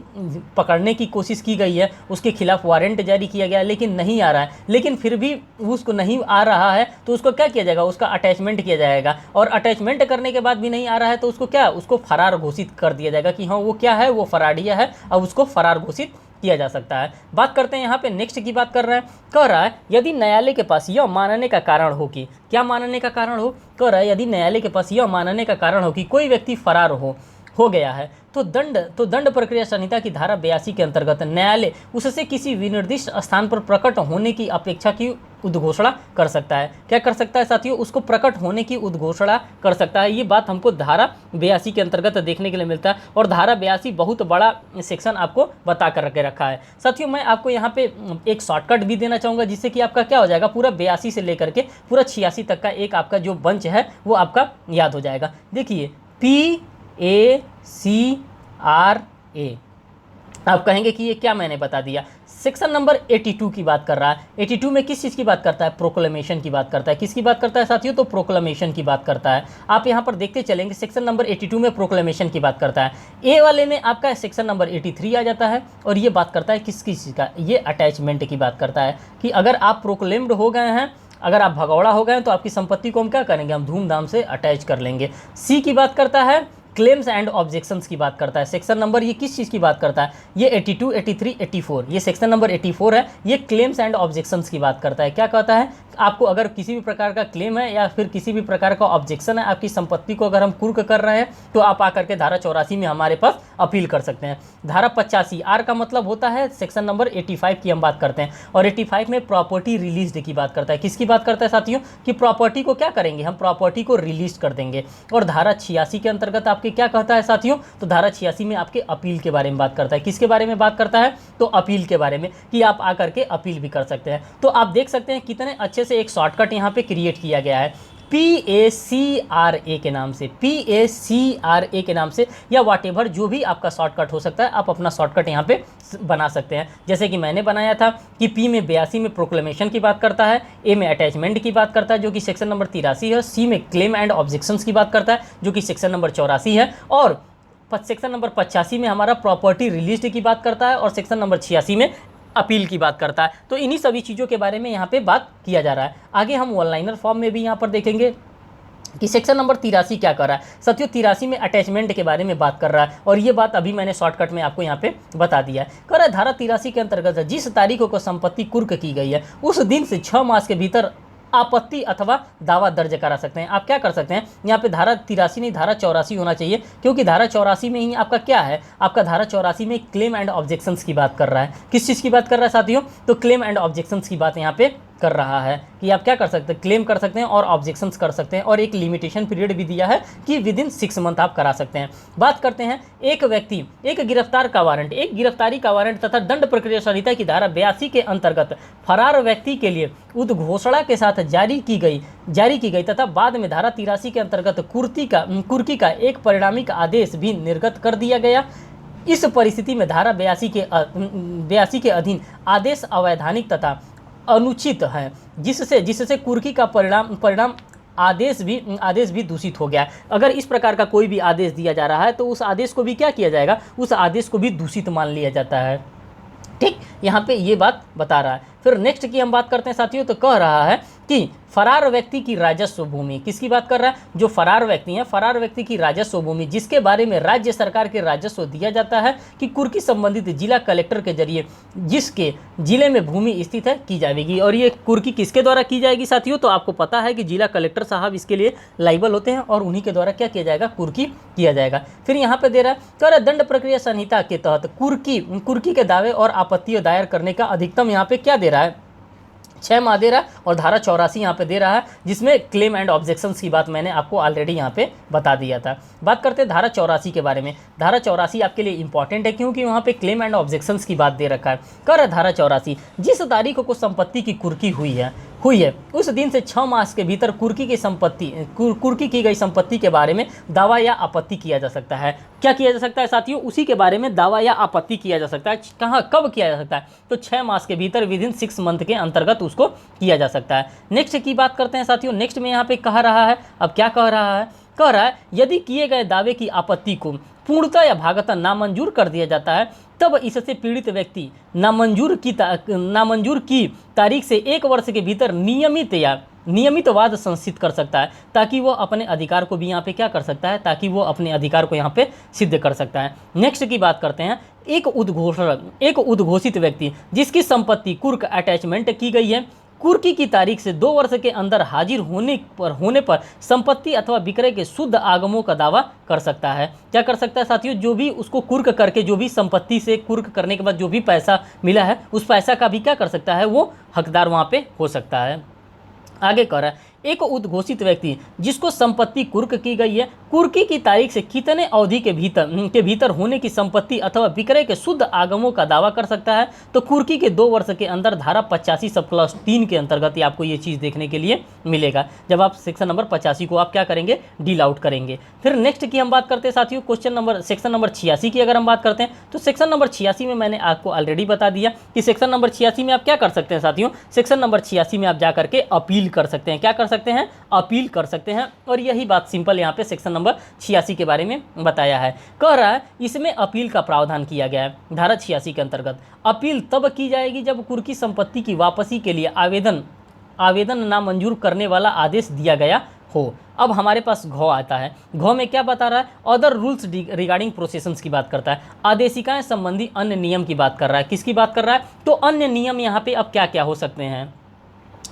पकड़ने की कोशिश की गई है, उसके खिलाफ वारंट जारी किया गया लेकिन नहीं आ रहा है, लेकिन फिर भी उसको नहीं आ रहा है तो उसको क्या किया जाएगा? उसका अटैचमेंट किया जाएगा। और अटैचमेंट करने के बाद भी नहीं आ रहा है तो उसको क्या, उसको फरार घोषित कर दिया जाएगा कि हाँ वो क्या है, वो फरारिया है, अब उसको फरार घोषित किया जा सकता है। बात करते हैं यहाँ पे नेक्स्ट की बात कर रहा है। कह रहा है यदि न्यायालय के पास यह मानने का कारण हो कि, क्या मानने का कारण हो? कह रहा है यदि न्यायालय के पास यह मानने का कारण हो कि कोई व्यक्ति फरार हो गया है तो दंड प्रक्रिया संहिता की धारा 82 के अंतर्गत न्यायालय उससे किसी विनिर्दिष्ट स्थान पर प्रकट होने की अपेक्षा की उद्घोषणा कर सकता है। क्या कर सकता है साथियों? उसको प्रकट होने की उद्घोषणा कर सकता है। ये बात हमको धारा 82 के अंतर्गत देखने के लिए मिलता है और धारा 82 बहुत बड़ा सेक्शन आपको बता कर के रखा है। साथियों मैं आपको यहाँ पे एक शॉर्टकट भी देना चाहूँगा जिससे कि आपका क्या हो जाएगा, पूरा 82 से लेकर के पूरा 86 तक का एक आपका जो बंच है वो आपका याद हो जाएगा। देखिए PACRA, आप कहेंगे कि ये क्या मैंने बता दिया। सेक्शन नंबर 82 की बात कर रहा है। 82 में किस चीज़ की बात करता है? प्रोक्लेमेशन की बात करता है। किसकी बात करता है साथियों? तो प्रोक्लेमेशन की बात करता है। आप यहाँ पर देखते चलेंगे सेक्शन नंबर 82 में प्रोक्लेमेशन की बात करता है। ए वाले में आपका सेक्शन नंबर 83 आ जाता है और ये बात करता है किस चीज़ का? ये अटैचमेंट की बात करता है कि अगर आप प्रोक्लेम्ड हो गए हैं, अगर आप भगौड़ा हो गए तो आपकी संपत्ति को हम क्या करेंगे? हम धूमधाम से अटैच कर लेंगे। सी की बात करता है क्लेम्स एंड ऑब्जेक्शंस की बात करता है। सेक्शन नंबर ये किस चीज़ की बात करता है? ये 82, 83, 84, ये सेक्शन नंबर 84 है। ये क्लेम्स एंड ऑब्जेक्शंस की बात करता है। क्या कहता है? आपको अगर किसी भी प्रकार का क्लेम है या फिर किसी भी प्रकार का ऑब्जेक्शन है, आपकी संपत्ति को अगर हम कुर्क कर रहे हैं तो आप आकर के धारा 84 में हमारे पास अपील कर सकते हैं। धारा 85 आर का मतलब होता है सेक्शन नंबर 85 की हम बात करते हैं और 85 में प्रॉपर्टी रिलीज्ड की बात करता है। किसकी बात करता है साथियों? कि प्रॉपर्टी को क्या करेंगे? हम प्रॉपर्टी को रिलीज कर देंगे। और धारा 86 के अंतर्गत आपके क्या कहता है साथियों? तो धारा 86 में आपके अपील के बारे में बात करता है। किसके बारे में बात करता है? तो अपील के बारे में, कि आप आकर के अपील भी कर सकते हैं। तो आप देख सकते हैं कितने अच्छे से एक शॉर्टकट यहाँ पे क्रिएट किया गया है PACRA के नाम से, PACRA के नाम से, या व्हाटएवर जो भी आपका शॉर्टकट हो सकता है आप अपना शॉर्टकट यहाँ पे बना सकते हैं। जैसे कि मैंने बनाया था कि P में 82 में प्रोक्लेमेशन की बात करता है, A में अटैचमेंट की बात करता है जो कि सेक्शन नंबर 83 है, C में क्लेम एंड ऑब्जेक्शंस की बात करता है जो कि सेक्शन नंबर 84 है, और सेक्शन नंबर 85 में हमारा प्रॉपर्टी रिलीज्ड की बात करता है और सेक्शन नंबर 86 में अपील की बात करता है। तो इन्हीं सभी चीज़ों के बारे में यहाँ पे बात किया जा रहा है। आगे हम वन लाइनर फॉर्म में भी यहाँ पर देखेंगे कि सेक्शन नंबर 83 क्या कर रहा है। साथियों 83 में अटैचमेंट के बारे में बात कर रहा है और ये बात अभी मैंने शॉर्टकट में आपको यहाँ पे बता दिया है। कर रहा है धारा 83 के अंतर्गत जिस तारीखों को संपत्ति कुर्क की गई है उस दिन से 6 मास के भीतर आपत्ति अथवा दावा दर्ज करा सकते हैं। आप क्या कर सकते हैं? यहाँ पे धारा 83 नहीं धारा 84 होना चाहिए, क्योंकि धारा 84 में ही आपका क्या है, आपका धारा 84 में क्लेम एंड ऑब्जेक्शंस की बात कर रहा है। किस चीज़ की बात कर रहा है साथियों? तो क्लेम एंड ऑब्जेक्शंस की बात यहाँ पे कर रहा है कि आप क्या कर सकते हैं? क्लेम कर सकते हैं और ऑब्जेक्शंस कर सकते हैं, और एक लिमिटेशन पीरियड भी दिया है कि विदिन 6 मंथ आप करा सकते हैं। बात करते हैं एक व्यक्ति एक गिरफ्तार का वारंट, एक गिरफ्तारी का वारंट तथा दंड प्रक्रिया संहिता की धारा 82 के अंतर्गत फरार व्यक्ति के लिए उद्घोषणा के साथ जारी की गई तथा बाद में धारा 83 के अंतर्गत कुर्की का एक परिणामिक आदेश भी निर्गत कर दिया गया। इस परिस्थिति में धारा 82 के अधीन आदेश अवैधानिक तथा अनुचित है, जिससे कुर्की का परिणाम आदेश भी दूषित हो गया। अगर इस प्रकार का कोई भी आदेश दिया जा रहा है तो उस आदेश को भी क्या किया जाएगा? उस आदेश को भी दूषित मान लिया जाता है। ठीक, यहाँ पे ये बात बता रहा है। फिर नेक्स्ट की हम बात करते हैं साथियों, तो कह रहा है कि फरार व्यक्ति की राजस्व भूमि, किसकी बात कर रहा है, जो फरार व्यक्ति हैं, फरार व्यक्ति की राजस्व भूमि जिसके बारे में राज्य सरकार के राजस्व दिया जाता है कि कुर्की संबंधित जिला कलेक्टर के जरिए जिसके जिले में भूमि स्थित है की जाएगी। और ये कुर्की किसके द्वारा की जाएगी साथियों, तो आपको पता है कि जिला कलेक्टर साहब इसके लिए लाइबल होते हैं और उन्हीं के द्वारा क्या किया जाएगा, कुर्की किया जाएगा। फिर यहाँ पे दे रहा है, कह रहा दंड प्रक्रिया संहिता के तहत कुर्की के दावे और आपत्तियां दायर करने का अधिकतम यहाँ पे क्या दे रहा है, 6 माह दे रहा है। और धारा 84 यहाँ पे दे रहा है जिसमें क्लेम एंड ऑब्जेक्शंस की बात मैंने आपको ऑलरेडी यहाँ पे बता दिया था। बात करते हैं धारा 84 के बारे में। धारा 84 आपके लिए इंपॉर्टेंट है क्योंकि वहाँ पे क्लेम एंड ऑब्जेक्शंस की बात दे रखा है। कर धारा 84, जिस तारीख को संपत्ति की कुर्की हुई है उस दिन से 6 मास के भीतर कुर्की की गई संपत्ति के बारे में दावा या आपत्ति किया जा सकता है। क्या किया जा सकता है साथियों, उसी के बारे में दावा या आपत्ति किया जा सकता है। कहाँ कब किया जा सकता है, तो 6 मास के भीतर विदिन 6 मंथ के अंतर्गत उसको किया जा सकता है। नेक्स्ट की बात करते हैं साथियों। नेक्स्ट में यहाँ पे कह रहा है, अब क्या कह रहा है, कह रहा है यदि किए गए दावे की आपत्ति को पूर्णतः या भागतः नामंजूर कर दिया जाता है तब इससे पीड़ित व्यक्ति नामंजूर की तारीख से 1 वर्ष के भीतर नियमित वाद संसिद्ध कर सकता है ताकि वो अपने अधिकार को भी यहाँ पे क्या कर सकता है, ताकि वो अपने अधिकार को यहाँ पे सिद्ध कर सकता है। नेक्स्ट की बात करते हैं, एक उद्घोषित व्यक्ति जिसकी संपत्ति कुर्क अटैचमेंट की गई है, कुर्की की तारीख से 2 वर्ष के अंदर हाजिर होने पर संपत्ति अथवा विक्रय के शुद्ध आगमों का दावा कर सकता है। क्या कर सकता है साथियों, जो भी उसको कुर्क करके जो भी संपत्ति से कुर्क करने के बाद जो भी पैसा मिला है उस पैसा का भी क्या कर सकता है, वो हकदार वहाँ पे हो सकता है। आगे कह रहा है, एक उद्घोषित व्यक्ति जिसको संपत्ति कुर्क की गई है, कुर्की की तारीख से कितने अवधि के भीतर होने की संपत्ति अथवा विक्रय के शुद्ध आगमों का दावा कर सकता है, तो कुर्की के 2 वर्ष के अंदर धारा 85/3 के अंतर्गत आपको ये चीज़ देखने के लिए मिलेगा जब आप सेक्शन नंबर 85 को आप क्या करेंगे, डील आउट करेंगे। फिर नेक्स्ट की हम बात करते हैं साथियों, सेक्शन नंबर 86 की अगर हम बात करते हैं तो सेक्शन नंबर 86 में मैंने आपको ऑलरेडी बता दिया कि सेक्शन नंबर 86 में आप क्या कर सकते हैं साथियों, सेक्शन नंबर 86 में आप जा करके अपील कर सकते हैं। क्या कर सकते हैं, अपील कर सकते हैं। और यही बात सिंपल यहाँ पे सेक्शन नंबर 86 के बारे में बताया है। कह रहा है इसमें अपील का प्रावधान किया गया है धारा 86 के अंतर्गत। अपील तब की जाएगी जब कुर्की संपत्ति की वापसी के लिए आवेदन नामंजूर करने वाला आदेश दिया गया हो। अब हमारे पास घ आता है, घ में क्या बता रहा है, अदर रूल्स रिगार्डिंग प्रोसेशंस की बात करता है, आदेशिकाएं संबंधी अन्य नियम की बात कर रहा है। किसकी बात कर रहा है, तो अन्य नियम यहाँ पे अब क्या क्या हो सकते हैं,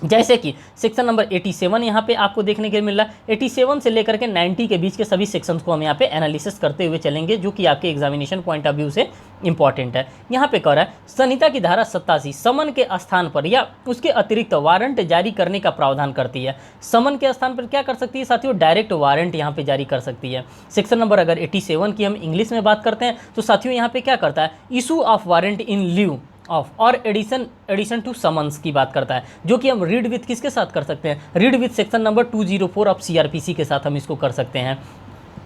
जैसे कि सेक्शन नंबर 87 यहाँ पे आपको देखने के लिए मिल रहा है। 87 से लेकर के 90 के बीच के सभी सेक्शंस को हम यहाँ पे एनालिसिस करते हुए चलेंगे जो कि आपके एग्जामिनेशन पॉइंट ऑफ व्यू से इंपॉर्टेंट है। यहाँ पे कह रहा है संहिता की धारा 87 समन के स्थान पर या उसके अतिरिक्त वारंट जारी करने का प्रावधान करती है। समन के स्थान पर क्या कर सकती है साथियों, डायरेक्ट वारंट यहाँ पे जारी कर सकती है। सेक्शन नंबर अगर 87 की हम इंग्लिश में बात करते हैं तो साथियों यहाँ पे क्या करता है, issue of warrant in lieu of और एडिशन टू समन्स की बात करता है, जो कि हम रीड विथ किसके साथ कर सकते हैं, read with section number 204 of CrPC के साथ हम इसको कर सकते हैं।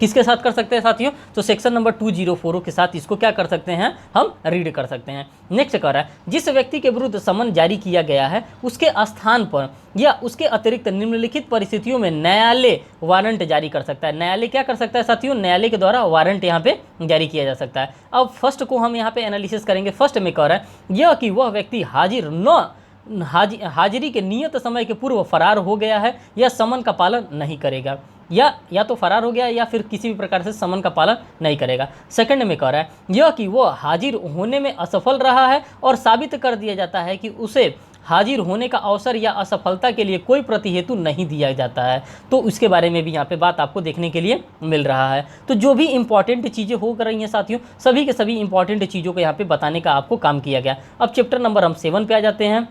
किसके साथ कर सकते हैं साथियों, तो सेक्शन नंबर 204 के साथ इसको क्या कर सकते हैं, हम रीड कर सकते हैं। नेक्स्ट कह रहा है जिस व्यक्ति के विरुद्ध समन जारी किया गया है उसके स्थान पर या उसके अतिरिक्त निम्नलिखित परिस्थितियों में न्यायालय वारंट जारी कर सकता है। न्यायालय क्या कर सकता है साथियों, न्यायालय के द्वारा वारंट यहाँ पे जारी किया जा सकता है। अब फर्स्ट को हम यहाँ पे एनालिसिस करेंगे। फर्स्ट में कह रहा है यह कि वह व्यक्ति हाजिरी के नियत समय के पूर्व फरार हो गया है या समन का पालन नहीं करेगा, या तो फरार हो गया या फिर किसी भी प्रकार से समन का पालन नहीं करेगा। सेकंड में कह रहा है यह कि वो हाजिर होने में असफल रहा है और साबित कर दिया जाता है कि उसे हाजिर होने का अवसर या असफलता के लिए कोई प्रतिहेतु नहीं दिया जाता है, तो उसके बारे में भी यहाँ पे बात आपको देखने के लिए मिल रहा है। तो जो भी इंपॉर्टेंट चीज़ें हो कर रही हैं साथियों, सभी के सभी इंपॉर्टेंट चीज़ों को यहाँ पे बताने का आपको काम किया गया। अब चैप्टर नंबर हम 7 पे आ जाते हैं,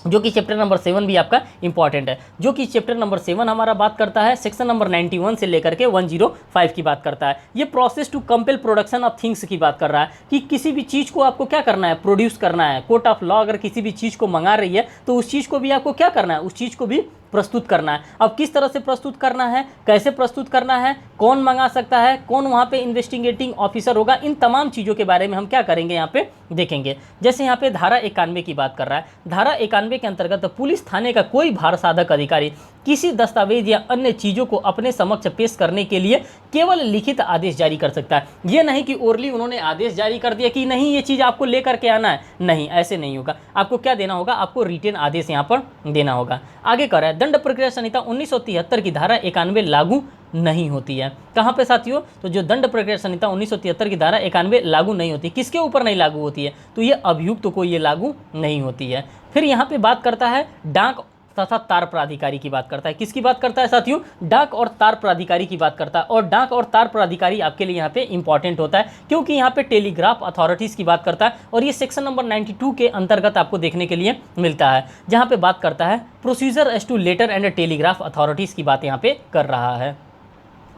जो कि चैप्टर नंबर 7 भी आपका इंपॉर्टेंट है। जो कि चैप्टर नंबर 7 हमारा बात करता है सेक्शन नंबर 91 से लेकर के 105 की बात करता है। ये process to compel production of things की बात कर रहा है कि किसी भी चीज़ को आपको क्या करना है, प्रोड्यूस करना है। कोर्ट ऑफ लॉ अगर किसी भी चीज़ को मंगा रही है तो उस चीज़ को भी आपको क्या करना है, उस चीज़ को भी प्रस्तुत करना है। अब किस तरह से प्रस्तुत करना है, कैसे प्रस्तुत करना है, कौन मंगा सकता है, कौन वहाँ पे इन्वेस्टिगेटिंग ऑफिसर होगा, इन तमाम चीज़ों के बारे में हम क्या करेंगे, यहाँ पे देखेंगे। जैसे यहाँ पे धारा 91 की बात कर रहा है। धारा 91 के अंतर्गत पुलिस थाने का कोई भार साधक अधिकारी किसी दस्तावेज या अन्य चीज़ों को अपने समक्ष पेश करने के लिए केवल लिखित आदेश जारी कर सकता है। ये नहीं कि ओरली उन्होंने आदेश जारी कर दिया कि नहीं ये चीज़ आपको लेकर के आना है, नहीं, ऐसे नहीं होगा। आपको क्या देना होगा, आपको रिटेन आदेश यहाँ पर देना होगा। आगे कर रहा है, दंड प्रक्रिया संहिता 1973 की धारा 91 लागू नहीं होती है। कहाँ पे साथियों, तो जो दंड प्रक्रिया संहिता 1973 की धारा 91 लागू नहीं होती, किसके ऊपर नहीं लागू होती है, तो ये अभियुक्त को ये लागू नहीं होती है। फिर यहाँ पे बात करता है डाक तथा तार प्राधिकारी की बात करता है। किसकी बात करता है साथियों, डाक और तार प्राधिकारी की बात करता है। और डाक और तार प्राधिकारी आपके लिए यहाँ पे इंपॉर्टेंट होता है, क्योंकि यहाँ पे टेलीग्राफ अथॉरिटीज़ की बात करता है और ये सेक्शन नंबर 92 के अंतर्गत आपको देखने के लिए मिलता है, जहाँ पे बात करता है procedure as to letter and telegraph authorities की बात यहाँ पे कर रहा है।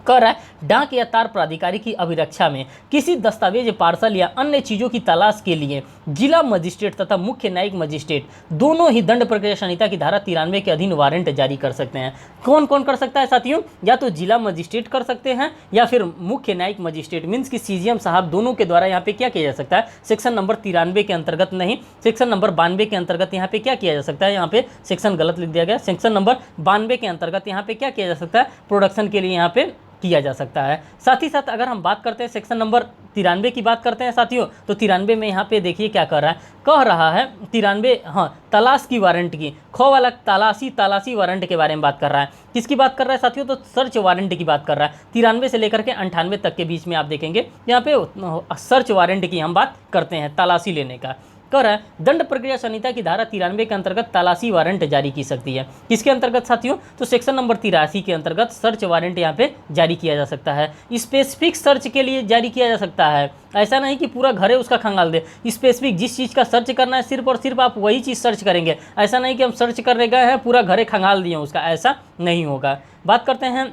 कर रहा है डाक या तार प्राधिकारी की अभिरक्षा में किसी दस्तावेज, पार्सल या अन्य चीज़ों की तलाश के लिए जिला मजिस्ट्रेट तथा मुख्य न्यायिक मजिस्ट्रेट दोनों ही दंड प्रक्रिया संहिता की धारा 93 के अधीन वारंट जारी कर सकते हैं। कौन कौन कर सकता है साथियों, या तो जिला मजिस्ट्रेट कर सकते हैं या फिर मुख्य न्यायिक मजिस्ट्रेट मीन्स की सीजीएम साहब, दोनों के द्वारा यहाँ पे क्या किया जा सकता है, सेक्शन नंबर 93 के अंतर्गत नहीं, सेक्शन नंबर 92 के अंतर्गत यहाँ पे क्या किया जा सकता है, यहाँ पे सेक्शन गलत लिख दिया गया, सेक्शन नंबर 92 के अंतर्गत यहाँ पे क्या किया जा सकता है, प्रोडक्शन के लिए यहाँ पे किया जा सकता है। साथ ही साथ अगर हम बात करते हैं सेक्शन नंबर 93 की बात करते हैं साथियों, तो 93 में यहाँ पे देखिए क्या कर रहा है, कह रहा है 93, हाँ, तलाश की वारंट की, खो वाला तलाशी वारंट के बारे में बात कर रहा है। किसकी बात कर रहा है साथियों, तो सर्च वारंट की बात कर रहा है। 93 से लेकर के 98 तक के बीच में आप देखेंगे यहाँ पे सर्च वारंट की हम बात करते हैं, तलाशी लेने का। कर रहा है दंड प्रक्रिया संहिता की धारा 93 के अंतर्गत तलाशी वारंट जारी की सकती है। किसके अंतर्गत साथियों, तो सेक्शन नंबर 83 के अंतर्गत सर्च वारंट यहाँ पे जारी किया जा सकता है। स्पेसिफिक सर्च के लिए जारी किया जा सकता है, ऐसा नहीं कि पूरा घर है उसका खंगाल दे। स्पेसिफिक जिस चीज़ का सर्च करना है सिर्फ और सिर्फ आप वही चीज़ सर्च करेंगे, ऐसा नहीं कि हम सर्च करने गए हैं पूरा घर खंगाल दिए उसका, ऐसा नहीं होगा। बात करते हैं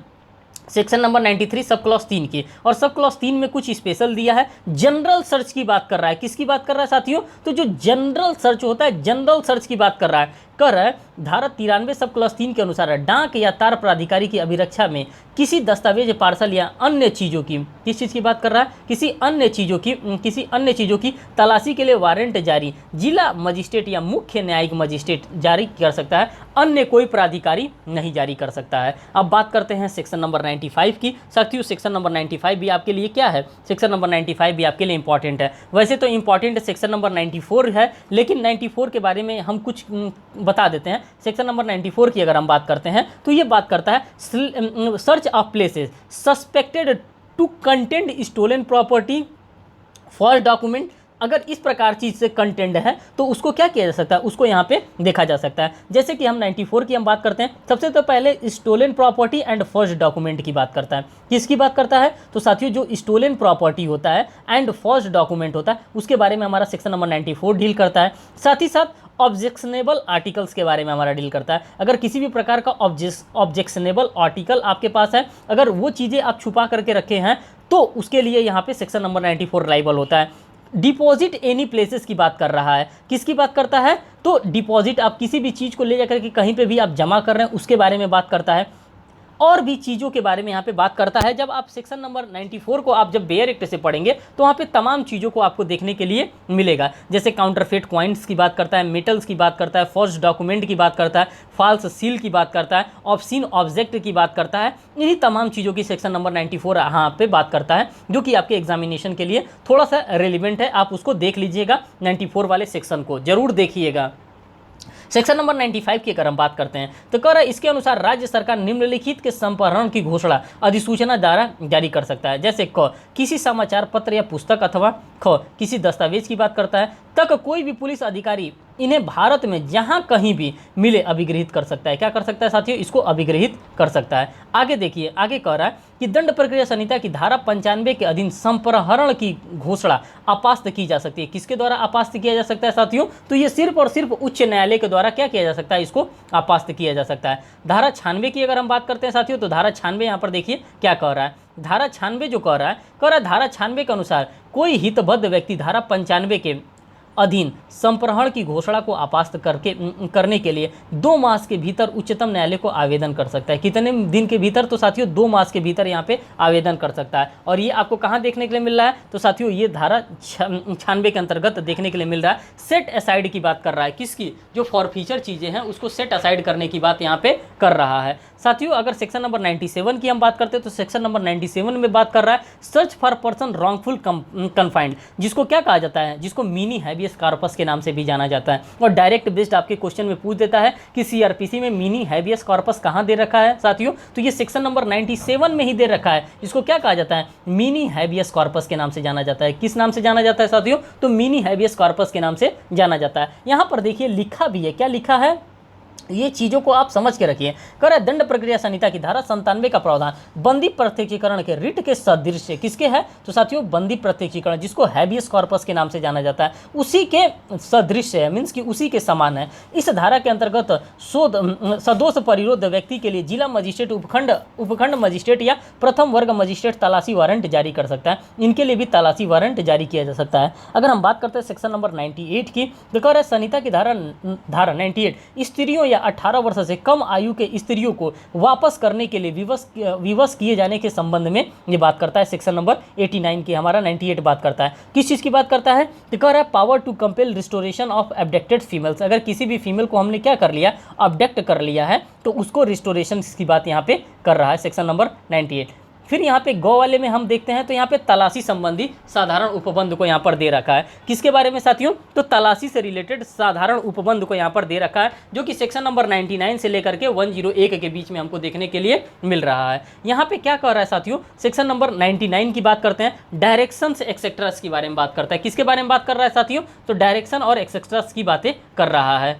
सेक्शन नंबर 93 सब क्लॉज 3 की, और सब क्लॉज 3 में कुछ स्पेशल दिया है, जनरल सर्च की बात कर रहा है। किसकी बात कर रहा है साथियों, तो जो जनरल सर्च होता है, जनरल सर्च की बात कर रहा है। कर रहा है धारा 93 सब क्लॉज 3 के अनुसार डाक या तार प्राधिकारी की अभिरक्षा में किसी दस्तावेज, पार्सल या अन्य चीज़ों की, किस चीज़ की बात कर रहा है, किसी अन्य चीज़ों की तलाशी के लिए वारंट जारी जिला मजिस्ट्रेट या मुख्य न्यायिक मजिस्ट्रेट जारी कर सकता है, अन्य कोई प्राधिकारी नहीं जारी कर सकता है। अब बात करते हैं सेक्शन नंबर 95 की। साथियों सेक्शन नंबर 95 भी आपके लिए क्या है, सेक्शन नंबर 95 भी आपके लिए इंपॉर्टेंट है। वैसे तो इंपॉर्टेंट सेक्शन नंबर 94 है, लेकिन 94 के बारे में हम कुछ बता देते हैं। सेक्शन नंबर 94 की अगर हम बात करते हैं तो ये बात करता है search of places suspected to content stolen property, false document. अगर इस प्रकार चीज़ से कंटेंट है तो उसको क्या किया जा सकता है, उसको यहाँ पे देखा जा सकता है। जैसे कि हम 94 की हम बात करते हैं, सबसे तो पहले stolen property and first document की बात करता है। किसकी बात करता है, तो साथियों जो स्टोलन प्रॉपर्टी होता है एंड फर्स्ट डॉक्यूमेंट होता है उसके बारे में हमारा सेक्शन नंबर 94 डील करता है। साथ ही साथ ऑब्जेक्शनेबल आर्टिकल्स के बारे में हमारा डील करता है। अगर किसी भी प्रकार का ऑब्जेक्शनेबल आर्टिकल आपके पास है, अगर वो चीज़ें आप छुपा करके रखे हैं तो उसके लिए यहाँ पे सेक्शन नंबर 94 लाइबल होता है। डिपॉजिट एनी प्लेसेस की बात कर रहा है। किसकी बात करता है, तो डिपॉजिट आप किसी भी चीज़ को ले जाकर के कहीं पे भी आप जमा कर रहे हैं उसके बारे में बात करता है, और भी चीज़ों के बारे में यहाँ पे बात करता है। जब आप सेक्शन नंबर 94 को आप जब बेयर एक्ट से पढ़ेंगे तो वहाँ पे तमाम चीज़ों को आपको देखने के लिए मिलेगा। जैसे काउंटरफेट कॉइन्स की बात करता है, मेटल्स की बात करता है, फॉर्ज डॉक्यूमेंट की बात करता है, फॉल्स सील की बात करता है, ऑब्सीन ऑब्जेक्ट की बात करता है। इन्हीं तमाम चीज़ों की सेक्शन नंबर 94 यहाँ पे बात करता है, जो कि आपके एग्जामिनेशन के लिए थोड़ा सा रेलिवेंट है। आप उसको देख लीजिएगा, 94 वाले सेक्शन को जरूर देखिएगा। सेक्शन नंबर 95 की अगर हम बात करते हैं तो कह रहा है इसके अनुसार राज्य सरकार निम्नलिखित के संप्रहरण की घोषणा अधिसूचना द्वारा जारी कर सकता है। जैसे क किसी समाचार पत्र या पुस्तक, अथवा ख किसी दस्तावेज की बात करता है, तक कोई भी पुलिस अधिकारी इन्हें भारत में जहां कहीं भी मिले अभिगृहित कर सकता है। क्या कर सकता है साथियों, इसको अभिगृहित कर सकता है। आगे देखिए, आगे कह रहा है कि दंड प्रक्रिया संहिता की धारा 95 के अधीन संप्रहरण की घोषणा अपास्त की जा सकती है। किसके द्वारा अपास्त किया जा सकता है साथियों, तो ये सिर्फ और सिर्फ उच्च न्यायालय के द्वारा क्या किया जा सकता है, इसको अपास्त किया जा सकता है। धारा 96 की अगर हम बात करते हैं साथियों, तो धारा 96 यहाँ पर देखिए क्या कह रहा है। धारा 96 जो कह रहा है धारा 96 के अनुसार कोई हितबद्ध व्यक्ति धारा 95 के अधीन संप्रहण की घोषणा को आपास्त करने के लिए 2 मास के भीतर उच्चतम न्यायालय को आवेदन कर सकता है। कितने दिन के भीतर? तो साथियों 2 मास के भीतर यहाँ पे आवेदन कर सकता है। और ये आपको कहाँ देखने के लिए मिल रहा है? तो साथियों ये धारा 96 के अंतर्गत देखने के लिए मिल रहा है। सेट असाइड की बात कर रहा है, किसकी? जो फॉरफीचर चीज़ें हैं उसको सेट असाइड करने की बात यहाँ पे कर रहा है। साथियों अगर सेक्शन नंबर 97 की हम बात करते हैं तो सेक्शन नंबर 97 में बात कर रहा है search for person wrongful confined, जिसको क्या कहा जाता है? जिसको मिनी हैबियस कॉर्पस के नाम से भी जाना जाता है। और डायरेक्ट बेस्ड आपके क्वेश्चन में पूछ देता है कि सीआरपीसी में मिनी हैबियस कॉर्पस कहाँ दे रखा है साथियों? तो ये सेक्शन नंबर 97 में ही दे रखा है। इसको क्या कहा जाता है? मिनी हैबियस कॉर्पस के नाम से जाना जाता है। किस नाम से जाना जाता है साथियों? तो मिनी हैबियस कॉर्पस के नाम से जाना जाता है। यहाँ पर देखिए लिखा भी है, क्या लिखा है? ये चीज़ों को आप समझ के रखिए। कर है दंड प्रक्रिया संहिता की धारा 97 का प्रावधान बंदी प्रत्यक्षीकरण के रिट के सदृश किसके है? तो साथियों बंदी प्रत्यक्षीकरण, जिसको हैबियस कॉर्पस के नाम से जाना जाता है, उसी के सदृश है, मीन्स कि उसी के समान है। इस धारा के अंतर्गत सदोष परिरोध व्यक्ति के लिए जिला मजिस्ट्रेट, उपखंड मजिस्ट्रेट या प्रथम वर्ग मजिस्ट्रेट तलाशी वारंट जारी कर सकता है। इनके लिए भी तलाशी वारंट जारी किया जा सकता है। अगर हम बात करते हैं सेक्शन नंबर 98 की, तो कह रहा है संहिता की धारा 98 स्त्रियों या 18 वर्ष से कम आयु के स्त्रियों को वापस करने के लिए विवश किए जाने के संबंध में ये बात करता है। सेक्शन नंबर 89 की हमारा 98 बात करता है। किस चीज़ की बात करता है? तो कह रहा है power to compel restoration of abducted females. अगर किसी भी फीमेल को हमने क्या कर लिया? अब्डक्ट कर लिया है, तो उसको रिस्टोरेशन की बात यहाँ पे कर रहा है सेक्शन नंबर 98। फिर यहाँ पे गौ वाले में हम देखते हैं तो यहाँ पे तलाशी संबंधी साधारण उपबंध को यहाँ पर दे रखा है। किसके बारे में साथियों? तो तलाशी से रिलेटेड साधारण उपबंध को यहाँ पर दे रखा है, जो कि सेक्शन नंबर 99 से लेकर के 101 के बीच में हमको देखने के लिए मिल रहा है। यहाँ पे क्या कह रहा है साथियों? सेक्शन नंबर 99 की बात करते हैं, डायरेक्शंस एक्सेट्रास की बारे में बात करता है। किसके बारे में बात कर रहा है साथियों? तो डायरेक्शन और एक्सेट्रास की बातें कर रहा है।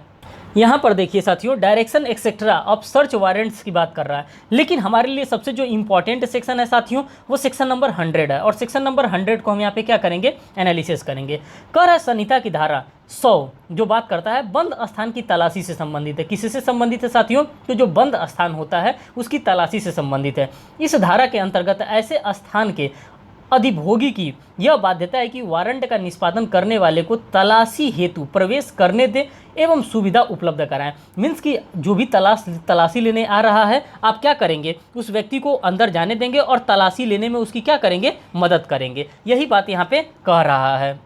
यहाँ पर देखिए साथियों direction etcetera of search warrants की बात कर रहा है। लेकिन हमारे लिए सबसे जो इंपॉर्टेंट सेक्शन है साथियों, वो सेक्शन नंबर 100 है। और सेक्शन नंबर 100 को हम यहाँ पे क्या करेंगे? एनालिसिस करेंगे। कर है संहिता की धारा 100 जो बात करता है बंद स्थान की तलाशी से संबंधित है। किससे संबंधित है साथियों? तो जो बंद स्थान होता है उसकी तलाशी से संबंधित है। इस धारा के अंतर्गत ऐसे स्थान के अधिभोगी की यह बाध्यता है कि वारंट का निष्पादन करने वाले को तलाशी हेतु प्रवेश करने दे एवं सुविधा उपलब्ध कराएं। मीन्स कि जो भी तलाशी लेने आ रहा है, आप क्या करेंगे? उस व्यक्ति को अंदर जाने देंगे और तलाशी लेने में उसकी क्या करेंगे? मदद करेंगे। यही बात यहाँ पे कह रहा है,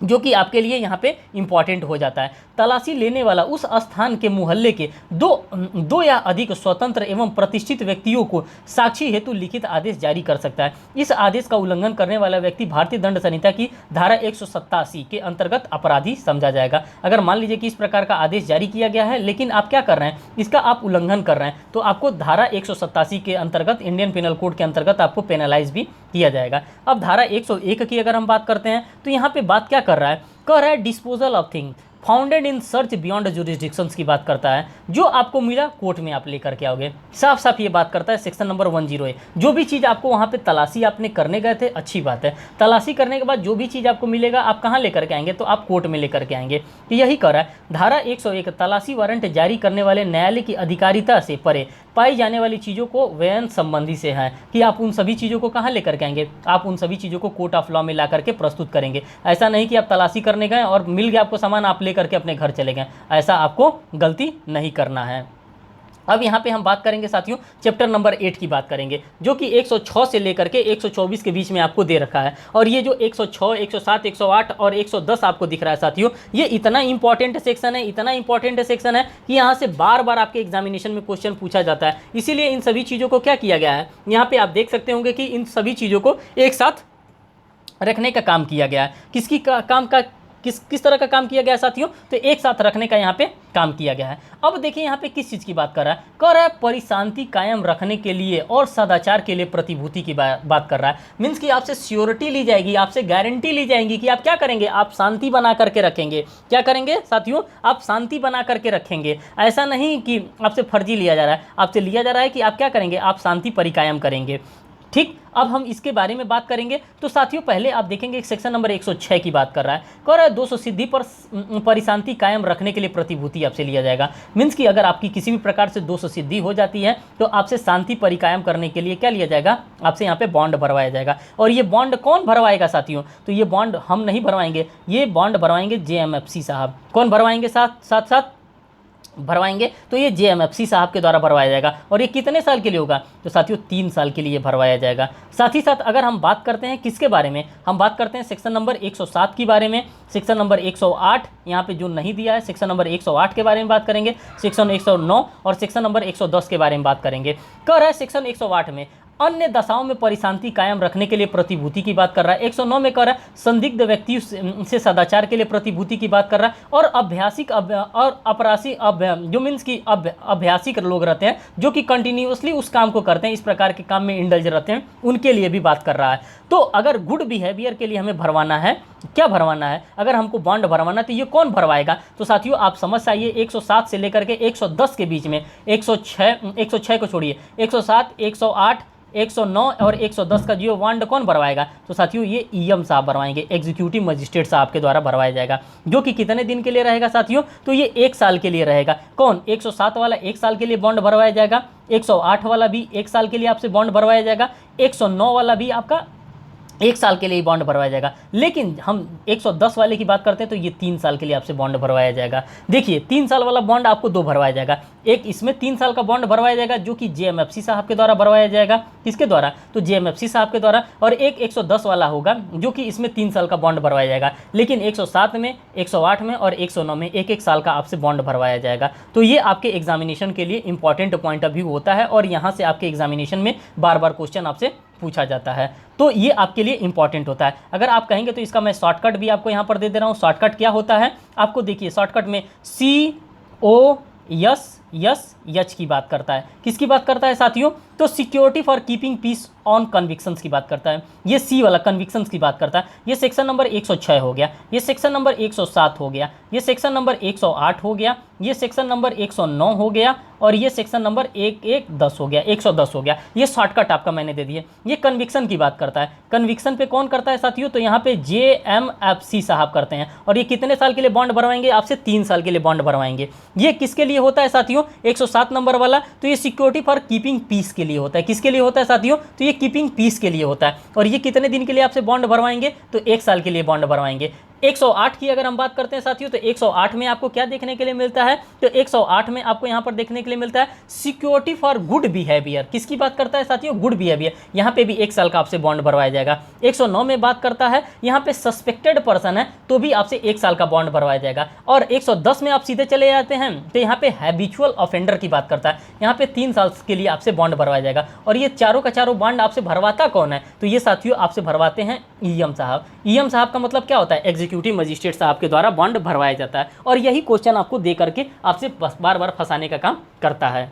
जो कि आपके लिए यहाँ पे इंपॉर्टेंट हो जाता है। तलाशी लेने वाला उस स्थान के मुहल्ले के दो या अधिक स्वतंत्र एवं प्रतिष्ठित व्यक्तियों को साक्षी हेतु लिखित आदेश जारी कर सकता है। इस आदेश का उल्लंघन करने वाला व्यक्ति भारतीय दंड संहिता की धारा 187 के अंतर्गत अपराधी समझा जाएगा। अगर मान लीजिए कि इस प्रकार का आदेश जारी किया गया है, लेकिन आप क्या कर रहे हैं? इसका आप उल्लंघन कर रहे हैं, तो आपको धारा 187 के अंतर्गत, इंडियन पिनल कोड के अंतर्गत आपको पेनलाइज भी किया जाएगा। अब धारा 101 की अगर हम बात करते हैं तो यहाँ पे बात क्या कर रहा है? कह रहा है disposal of thing founded in search beyond jurisdictions की बात करता है। जो आपको मिला कोर्ट में आप लेकर के आओगे। साफ साफ ये बात करता है सेक्शन नंबर 108। जो भी चीज़ आपको वहाँ पे तलाशी आपने करने गए थे, अच्छी बात है। तलाशी करने के बाद जो भी चीज़ आपको मिलेगा आप कहाँ लेकर के आएंगे? तो आप कोर्ट में लेकर के आएंगे। तो यही कर रहा है धारा 101 तलाशी वारंट जारी करने वाले न्यायालय की अधिकारिता से परे पाई जाने वाली चीज़ों को व्ययन संबंधी से है कि आप उन सभी चीज़ों को कहाँ लेकर के आएंगे? आप उन सभी चीज़ों को कोर्ट ऑफ लॉ में ला करके प्रस्तुत करेंगे। ऐसा नहीं कि आप तलाशी करने गए और मिल गया आपको सामान, आप लेकर के अपने घर चले गए। ऐसा आपको गलती नहीं करना है। अब यहाँ पे हम बात करेंगे साथियों चैप्टर नंबर 8 की बात करेंगे, जो कि 106 से लेकर के 124 के बीच में आपको दे रखा है। और ये जो 106, 107, 108 और 110 आपको दिख रहा है साथियों, ये इतना इंपॉर्टेंट सेक्शन है, इतना इंपॉर्टेंट सेक्शन है कि यहाँ से बार बार आपके एग्जामिनेशन में क्वेश्चन पूछा जाता है। इसीलिए इन सभी चीज़ों को क्या किया गया है, यहाँ पे आप देख सकते होंगे कि इन सभी चीज़ों को एक साथ रखने का काम किया गया है। किस तरह का काम किया गया है साथियों? तो एक साथ रखने का यहाँ पे काम किया गया है। अब देखिए यहाँ पे किस चीज़ की बात कर रहा है? कह रहा है परिशांति कायम रखने के लिए और सदाचार के लिए प्रतिभूति की बात कर रहा है। मीन्स कि आपसे श्योरिटी ली जाएगी, आपसे गारंटी ली जाएगी कि आप क्या करेंगे? आप शांति बना करके रखेंगे। क्या करेंगे साथियों? आप शांति बना करके रखेंगे। ऐसा नहीं कि आपसे फर्जी लिया जा रहा है, आपसे लिया जा रहा है कि आप क्या करेंगे? आप शांति परिकायम करेंगे। ठीक, अब हम इसके बारे में बात करेंगे। तो साथियों पहले आप देखेंगे सेक्शन नंबर 106 की बात कर रहा है, कह रहा है 200 सिद्धि पर परिशांति कायम रखने के लिए प्रतिभूति आपसे लिया जाएगा। मीन्स कि अगर आपकी किसी भी प्रकार से 200 सिद्धि हो जाती है तो आपसे शांति परिकायम करने के लिए क्या लिया जाएगा, आपसे यहाँ पे बॉन्ड भरवाया जाएगा। और ये बॉन्ड कौन भरवाएगा साथियों, तो ये बॉन्ड हम नहीं भरवाएंगे, ये बॉन्ड भरवाएंगे JMFC साहब। कौन भरवाएंगे, साथ भरवाएंगे, तो ये JMFC साहब के द्वारा भरवाया जाएगा। और ये कितने साल के लिए होगा, तो साथियों 3 साल के लिए भरवाया जाएगा। साथ ही साथ अगर हम बात करते हैं किसके बारे में, हम बात करते हैं सेक्शन नंबर 107 के बारे में। सेक्शन नंबर 108 यहाँ पे जो नहीं दिया है, सेक्शन नंबर 108 के बारे में बात करेंगे, सेक्शन 109 और सेक्शन नंबर 110 के बारे में बात करेंगे। कह रहा है सेक्शन 108 में अन्य दशाओं में परिशांति कायम रखने के लिए प्रतिभूति की बात कर रहा है। 109 में कह रहा है संदिग्ध व्यक्ति से सदाचार के लिए प्रतिभूति की बात कर रहा है। और अभ्यासिक और अपरासी जो मीन्स की अभ्यासिक लोग रहते हैं जो कि कंटिन्यूअसली उस काम को करते हैं, इस प्रकार के काम में इंडल्ज रहते हैं, उनके लिए भी बात कर रहा है। तो अगर गुड बिहेवियर के लिए हमें भरवाना है, क्या भरवाना है, अगर हमको बॉन्ड भरवाना है तो ये कौन भरवाएगा, तो साथियों आप समझ आइए 107 से लेकर के 110 के बीच में, 106 को छोड़िए, 107, 108, 109 और 110 का जो बॉन्ड कौन भरवाएगा, तो साथियों ये EM साहब भरवाएंगे, एग्जीक्यूटिव मजिस्ट्रेट साहब के द्वारा भरवाया जाएगा। जो कि कितने दिन के लिए रहेगा साथियों, तो ये 1 साल के लिए रहेगा। कौन, 107 वाला 1 साल के लिए बॉन्ड भरवाया जाएगा, 108 वाला भी 1 साल के लिए आपसे बॉन्ड भरवाया जाएगा, 109 वाला भी आपका 1 साल के लिए बॉन्ड भरवाया जाएगा। लेकिन हम 110 वाले की बात करते हैं तो ये 3 साल के लिए आपसे बॉन्ड भरवाया जाएगा। देखिए 3 साल वाला बॉन्ड आपको 2 भरवाया जाएगा, एक इसमें 3 साल का बॉन्ड भरवाया जाएगा जो कि JMFC साहब के द्वारा भरवाया जाएगा। किसके द्वारा, तो JMFC साहब के द्वारा। और एक 110 वाला होगा जो कि इसमें 3 साल का बॉन्ड भरवाया जाएगा। लेकिन 107 में, 108 में और 109 में 1-1 साल का आपसे बॉन्ड भरवाया जाएगा। तो ये आपके एग्जामिनेशन के लिए इंपॉर्टेंट पॉइंट ऑफ व्यू होता है और यहाँ से आपके एग्जामिनेशन में बार बार क्वेश्चन आपसे पूछा जाता है, तो ये आपके लिए इंपॉर्टेंट होता है। अगर आप कहेंगे तो इसका मैं शॉर्टकट भी आपको यहाँ पर दे दे रहा हूँ। शॉर्टकट क्या होता है, आपको देखिए शॉर्टकट में COSYH की बात करता है। किसकी बात करता है साथियों, तो security for keeping peace on convictions की बात करता है। ये C वाला कन्विक्शंस की बात करता है। ये सेक्शन नंबर 106 हो गया, ये सेक्शन नंबर 107 हो गया, ये सेक्शन नंबर 108 हो गया, ये सेक्शन नंबर 109 हो गया और ये सेक्शन नंबर 110 हो गया, 110 हो गया। ये शॉर्टकट आपका मैंने दे दिए। ये कन्विक्शन की बात करता है। कन्विक्शन पे कौन करता है साथियों, तो यहाँ पे JMFC साहब करते हैं। और ये कितने साल के लिए बॉन्ड भरवाएंगे, आपसे 3 साल के लिए बॉन्ड भरवाएंगे। ये किसके लिए होता है साथियों, 107 नंबर वाला, तो ये सिक्योरिटी फॉर कीपिंग पीस के लिए होता है। किसके लिए होता है साथियों, तो ये कीपिंग पीस के लिए होता है। और ये कितने दिन के लिए आपसे बॉन्ड भरवाएंगे, तो 1 साल के लिए बॉन्ड भरवाएंगे। 108 की अगर हम बात करते हैं साथियों, तो 108 में आपको क्या देखने के लिए मिलता है, तो 108 में आपको यहाँ पर देखने के लिए मिलता है सिक्योरिटी फॉर गुड बिहेवियर। किसकी बात करता है साथियों, गुड बिहेवियर। यहाँ पे भी 1 साल का आपसे बॉन्ड भरवाया जाएगा। 109 में बात करता है, यहाँ पे सस्पेक्टेड पर्सन है तो भी आपसे 1 साल का बॉन्ड भरवाया जाएगा। और 110 में आप सीधे चले जाते हैं तो यहाँ पे हैबिचुअल ऑफेंडर की बात करता है, यहाँ पे 3 साल के लिए आपसे बॉन्ड भरवाया जाएगा। और ये चारों का चारों बॉन्ड आपसे भरवाता कौन है, तो ये साथियों आपसे भरवाते हैं EM साहब। EM साहब का मतलब क्या होता है, एग्जीक्यूटिव मजिस्ट्रेट साहब के द्वारा बॉन्ड भरवाया जाता है। और यही क्वेश्चन आपको दे करके आपसे बार बार फंसाने का काम करता है।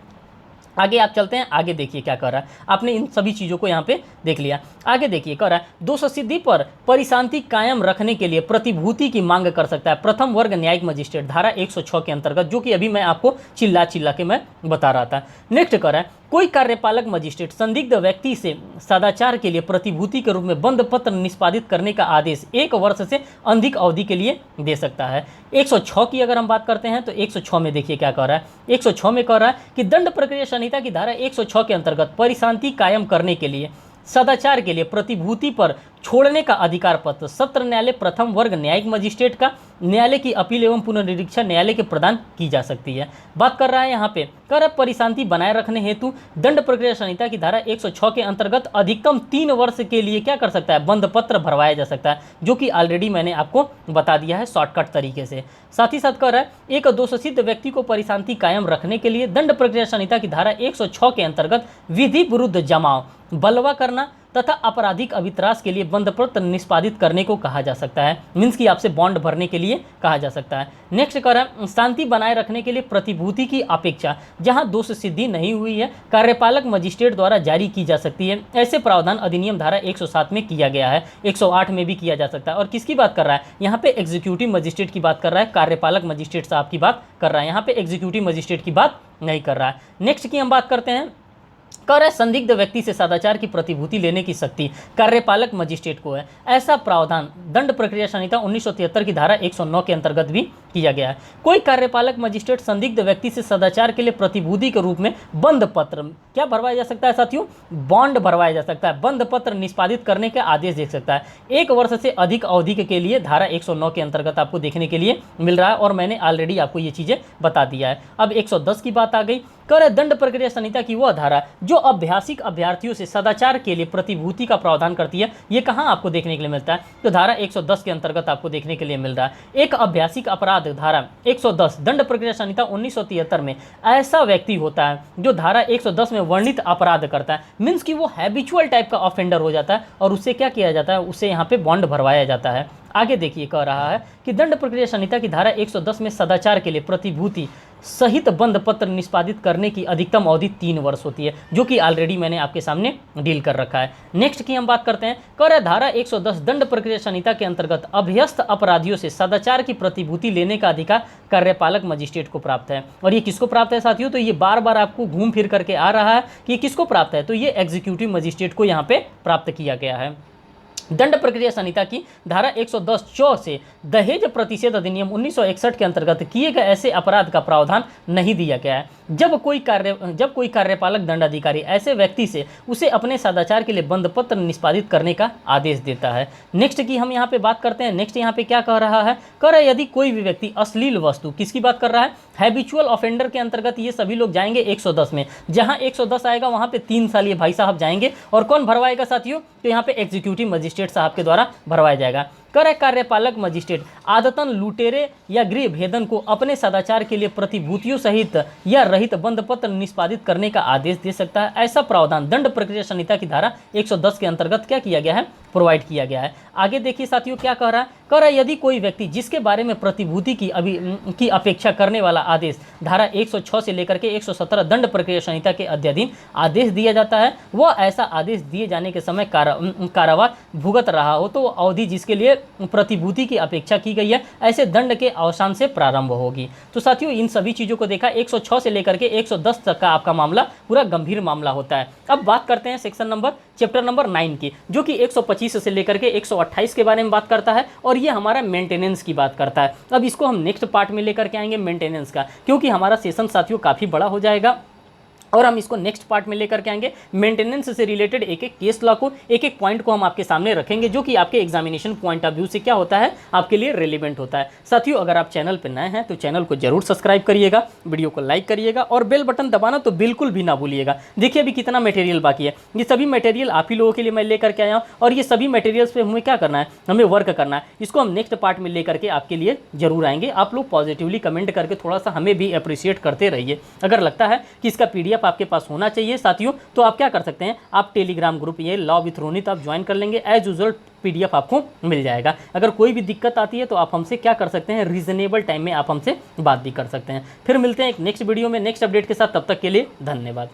आगे आप चलते हैं, आगे देखिए क्या कर रहा है। आपने इन सभी चीज़ों को यहाँ पे देख लिया। आगे देखिए कर रहा है 200 सिद्धि पर परिशांति कायम रखने के लिए प्रतिभूति की मांग कर सकता है प्रथम वर्ग न्यायिक मजिस्ट्रेट, धारा 106 के अंतर्गत, जो कि अभी मैं आपको चिल्ला के मैं बता रहा था। नेक्स्ट कर रहा है कोई कार्यपालक मजिस्ट्रेट संदिग्ध व्यक्ति से सदाचार के लिए प्रतिभूति के रूप में बंद पत्र निष्पादित करने का आदेश 1 वर्ष से अधिक अवधि के लिए दे सकता है। 106 की अगर हम बात करते हैं तो 106 में देखिए क्या कह रहा है। 106 में कह रहा है कि दंड प्रक्रिया संहिता की धारा 106 के अंतर्गत परिशांति कायम करने के लिए सदाचार के लिए प्रतिभूति पर छोड़ने का अधिकार पत्र सत्र न्यायालय प्रथम वर्ग न्यायिक मजिस्ट्रेट का न्यायालय की अपील एवं पुनर्निरीक्षण न्यायालय के प्रदान की जा सकती है। बात कर रहा है यहाँ पे कर परिशांति बनाए रखने हेतु दंड प्रक्रिया संहिता की धारा 106 के अंतर्गत अधिकतम 3 वर्ष के लिए क्या कर सकता है, बंद पत्र भरवाया जा सकता है, जो कि ऑलरेडी मैंने आपको बता दिया है शॉर्टकट तरीके से। साथ ही साथ कह रहा है एक दोषसिद्ध व्यक्ति को परिशांति कायम रखने के लिए दंड प्रक्रिया संहिता की धारा 106 के अंतर्गत विधि विरुद्ध जमाव, बलवा करना तथा आपराधिक अभित्रास के लिए बंद पत्र निष्पादित करने को कहा जा सकता है। मीन्स कि आपसे बॉन्ड भरने के लिए कहा जा सकता है। नेक्स्ट कह रहा है शांति बनाए रखने के लिए प्रतिभूति की अपेक्षा जहां दोष सिद्धि नहीं हुई है कार्यपालक मजिस्ट्रेट द्वारा जारी की जा सकती है। ऐसे प्रावधान अधिनियम धारा 107 में किया गया है, 108 में भी किया जा सकता है। और किसकी बात कर रहा है, यहाँ पे एग्जीक्यूटिव मजिस्ट्रेट की बात कर रहा है, कार्यपालक मजिस्ट्रेट साहब की बात कर रहा है, यहाँ पे एग्जीक्यूटिव मजिस्ट्रेट की बात नहीं कर रहा है। नेक्स्ट की हम बात करते हैं कह रहे संदिग्ध व्यक्ति से सदाचार की प्रतिभूति लेने की शक्ति कार्यपालक मजिस्ट्रेट को है। ऐसा प्रावधान दंड प्रक्रिया संहिता 1973 की धारा 109 के अंतर्गत भी किया गया है। कोई कार्यपालक मजिस्ट्रेट संदिग्ध व्यक्ति से सदाचार के लिए प्रतिभूति के रूप में बंद पत्र क्या भरवाया जा सकता है साथियों, बॉन्ड भरवाया जा सकता है, बंद पत्र निष्पादित करने के आदेश दे सकता है। 1 वर्ष से अधिक अवधि के लिए धारा 109 के अंतर्गत आपको देखने के लिए मिल रहा है और मैंने ऑलरेडी आपको ये चीजें बता दिया है। अब 110 की बात आ गई। कह रहे दंड प्रक्रिया संहिता की वह धारा जो अभ्यासिक अभ्यर्थियों से सदाचार के लिए प्रतिभूति का प्रावधान करती है, ये कहाँ आपको देखने के लिए मिलता है, तो धारा 110 के अंतर्गत आपको देखने के लिए मिल रहा है। एक अभ्यासिक अपराध धारा 110 दंड प्रक्रिया संहिता 1973 में ऐसा व्यक्ति होता है जो धारा 110 में वर्णित अपराध करता है, मीन्स कि वो हैबिचुअल टाइप का ऑफेंडर हो जाता है और उससे क्या किया जाता है, उससे यहाँ पे बॉन्ड भरवाया जाता है। आगे देखिए कह रहा है कि दंड प्रक्रिया संहिता की धारा 110 में सदाचार के लिए प्रतिभूति सहित बंद पत्र निष्पादित करने की अधिकतम अवधि 3 वर्ष होती है, जो कि ऑलरेडी मैंने आपके सामने डील कर रखा है। नेक्स्ट की हम बात करते हैं। कह रहा है धारा 110 दंड प्रक्रिया संहिता के अंतर्गत अभ्यस्त अपराधियों से सदाचार की प्रतिभूति लेने का अधिकार कार्यपालक मजिस्ट्रेट को प्राप्त है। और ये किसको प्राप्त है साथियों, तो ये बार बार आपको घूम फिर करके आ रहा है कि ये किसको प्राप्त है, तो ये एग्जीक्यूटिव मजिस्ट्रेट को यहाँ पे प्राप्त किया गया है। दंड प्रक्रिया संहिता की धारा 110 च से दहेज प्रतिषेध अधिनियम 1961 के अंतर्गत किए गए ऐसे अपराध का प्रावधान नहीं दिया गया है। जब कोई कार्यपालक दंडाधिकारी ऐसे व्यक्ति से उसे अपने सदाचार के लिए बंद पत्र निष्पादित करने का आदेश देता है। नेक्स्ट की हम यहाँ पे बात करते हैं। नेक्स्ट यहाँ पे क्या कह रहा है, कह रहा है यदि कोई भी व्यक्ति अश्लील वस्तु, किसकी बात कर रहा है, हैबिचुअल ऑफेंडर के अंतर्गत ये सभी लोग जाएंगे 110 में। जहाँ 110 आएगा वहाँ पे 3 साल ये भाई साहब जाएंगे और कौन भरवाएगा साथियों, तो यहाँ पे एग्जीक्यूटिव मजिस्ट्रेट साहब के द्वारा भरवाया जाएगा। कर कार्यपालक मजिस्ट्रेट आदतन लुटेरे या गृह भेदन को अपने सदाचार के लिए प्रतिभूतियों सहित या रहित बंद पत्र निष्पादित करने का आदेश दे सकता है। ऐसा प्रावधान दंड प्रक्रिया संहिता की धारा 110 के अंतर्गत क्या किया गया है, प्रोवाइड किया गया है। आगे देखिए साथियों क्या कह रहा है, कह रहा है यदि कोई व्यक्ति जिसके बारे में प्रतिभूति की अपेक्षा करने वाला आदेश धारा 106 से लेकर के 117 दंड प्रक्रिया संहिता के अध्याधीन आदेश दिया जाता है, वह ऐसा आदेश दिए जाने के समय कारावास भुगत रहा हो तो अवधि जिसके लिए प्रतिभूति की अपेक्षा की गई है ऐसे दंड के अवसान से प्रारंभ होगी। तो साथियों इन सभी चीजों को देखा, 106 से लेकर के 110 तक का आपका मामला पूरा गंभीर मामला होता है। अब बात करते हैं चैप्टर नंबर 9 की, जो कि 125 से लेकर के 128 के बारे में बात करता है और ये हमारा मेंटेनेंस की बात करता है। अब इसको हम नेक्स्ट पार्ट में लेकर के आएंगे मेंटेनेंस का, क्योंकि हमारा सेशन साथियों काफ़ी बड़ा हो जाएगा और हम इसको नेक्स्ट पार्ट में लेकर के आएंगे। मेंटेनेंस से रिलेटेड एक एक केस लॉ को, एक एक पॉइंट को हम आपके सामने रखेंगे, जो कि आपके एग्जामिनेशन पॉइंट ऑफ व्यू से क्या होता है, आपके लिए रेलिवेंट होता है। साथियों अगर आप चैनल पर नए हैं तो चैनल को जरूर सब्सक्राइब करिएगा, वीडियो को लाइक करिएगा और बेल बटन दबाना तो बिल्कुल भी ना भूलिएगा। देखिए अभी कितना मटेरियल बाकी है, ये सभी मटेरियल आप ही लोगों के लिए मैं लेकर के आया हूँ और ये सभी मटेरियल्स पे हमें क्या करना है, हमें वर्क करना है। इसको हम नेक्स्ट पार्ट में लेकर के आपके लिए जरूर आएंगे। आप लोग पॉजिटिवली कमेंट करके थोड़ा सा हमें भी अप्रिशिएट करते रहिए। अगर लगता है कि इसका PDF आपके पास होना चाहिए साथियों तो आप क्या कर सकते हैं, आप टेलीग्राम ग्रुप ये लॉ विथ रोनित आप ज्वाइन कर लेंगे। एज यूजुअल PDF आपको मिल जाएगा। अगर कोई भी दिक्कत आती है तो आप हमसे क्या कर सकते हैं, रीजनेबल टाइम में आप हमसे बात भी कर सकते हैं। फिर मिलते हैं एक नेक्स्ट वीडियो में नेक्स्ट अपडेट के साथ, तब तक के लिए धन्यवाद।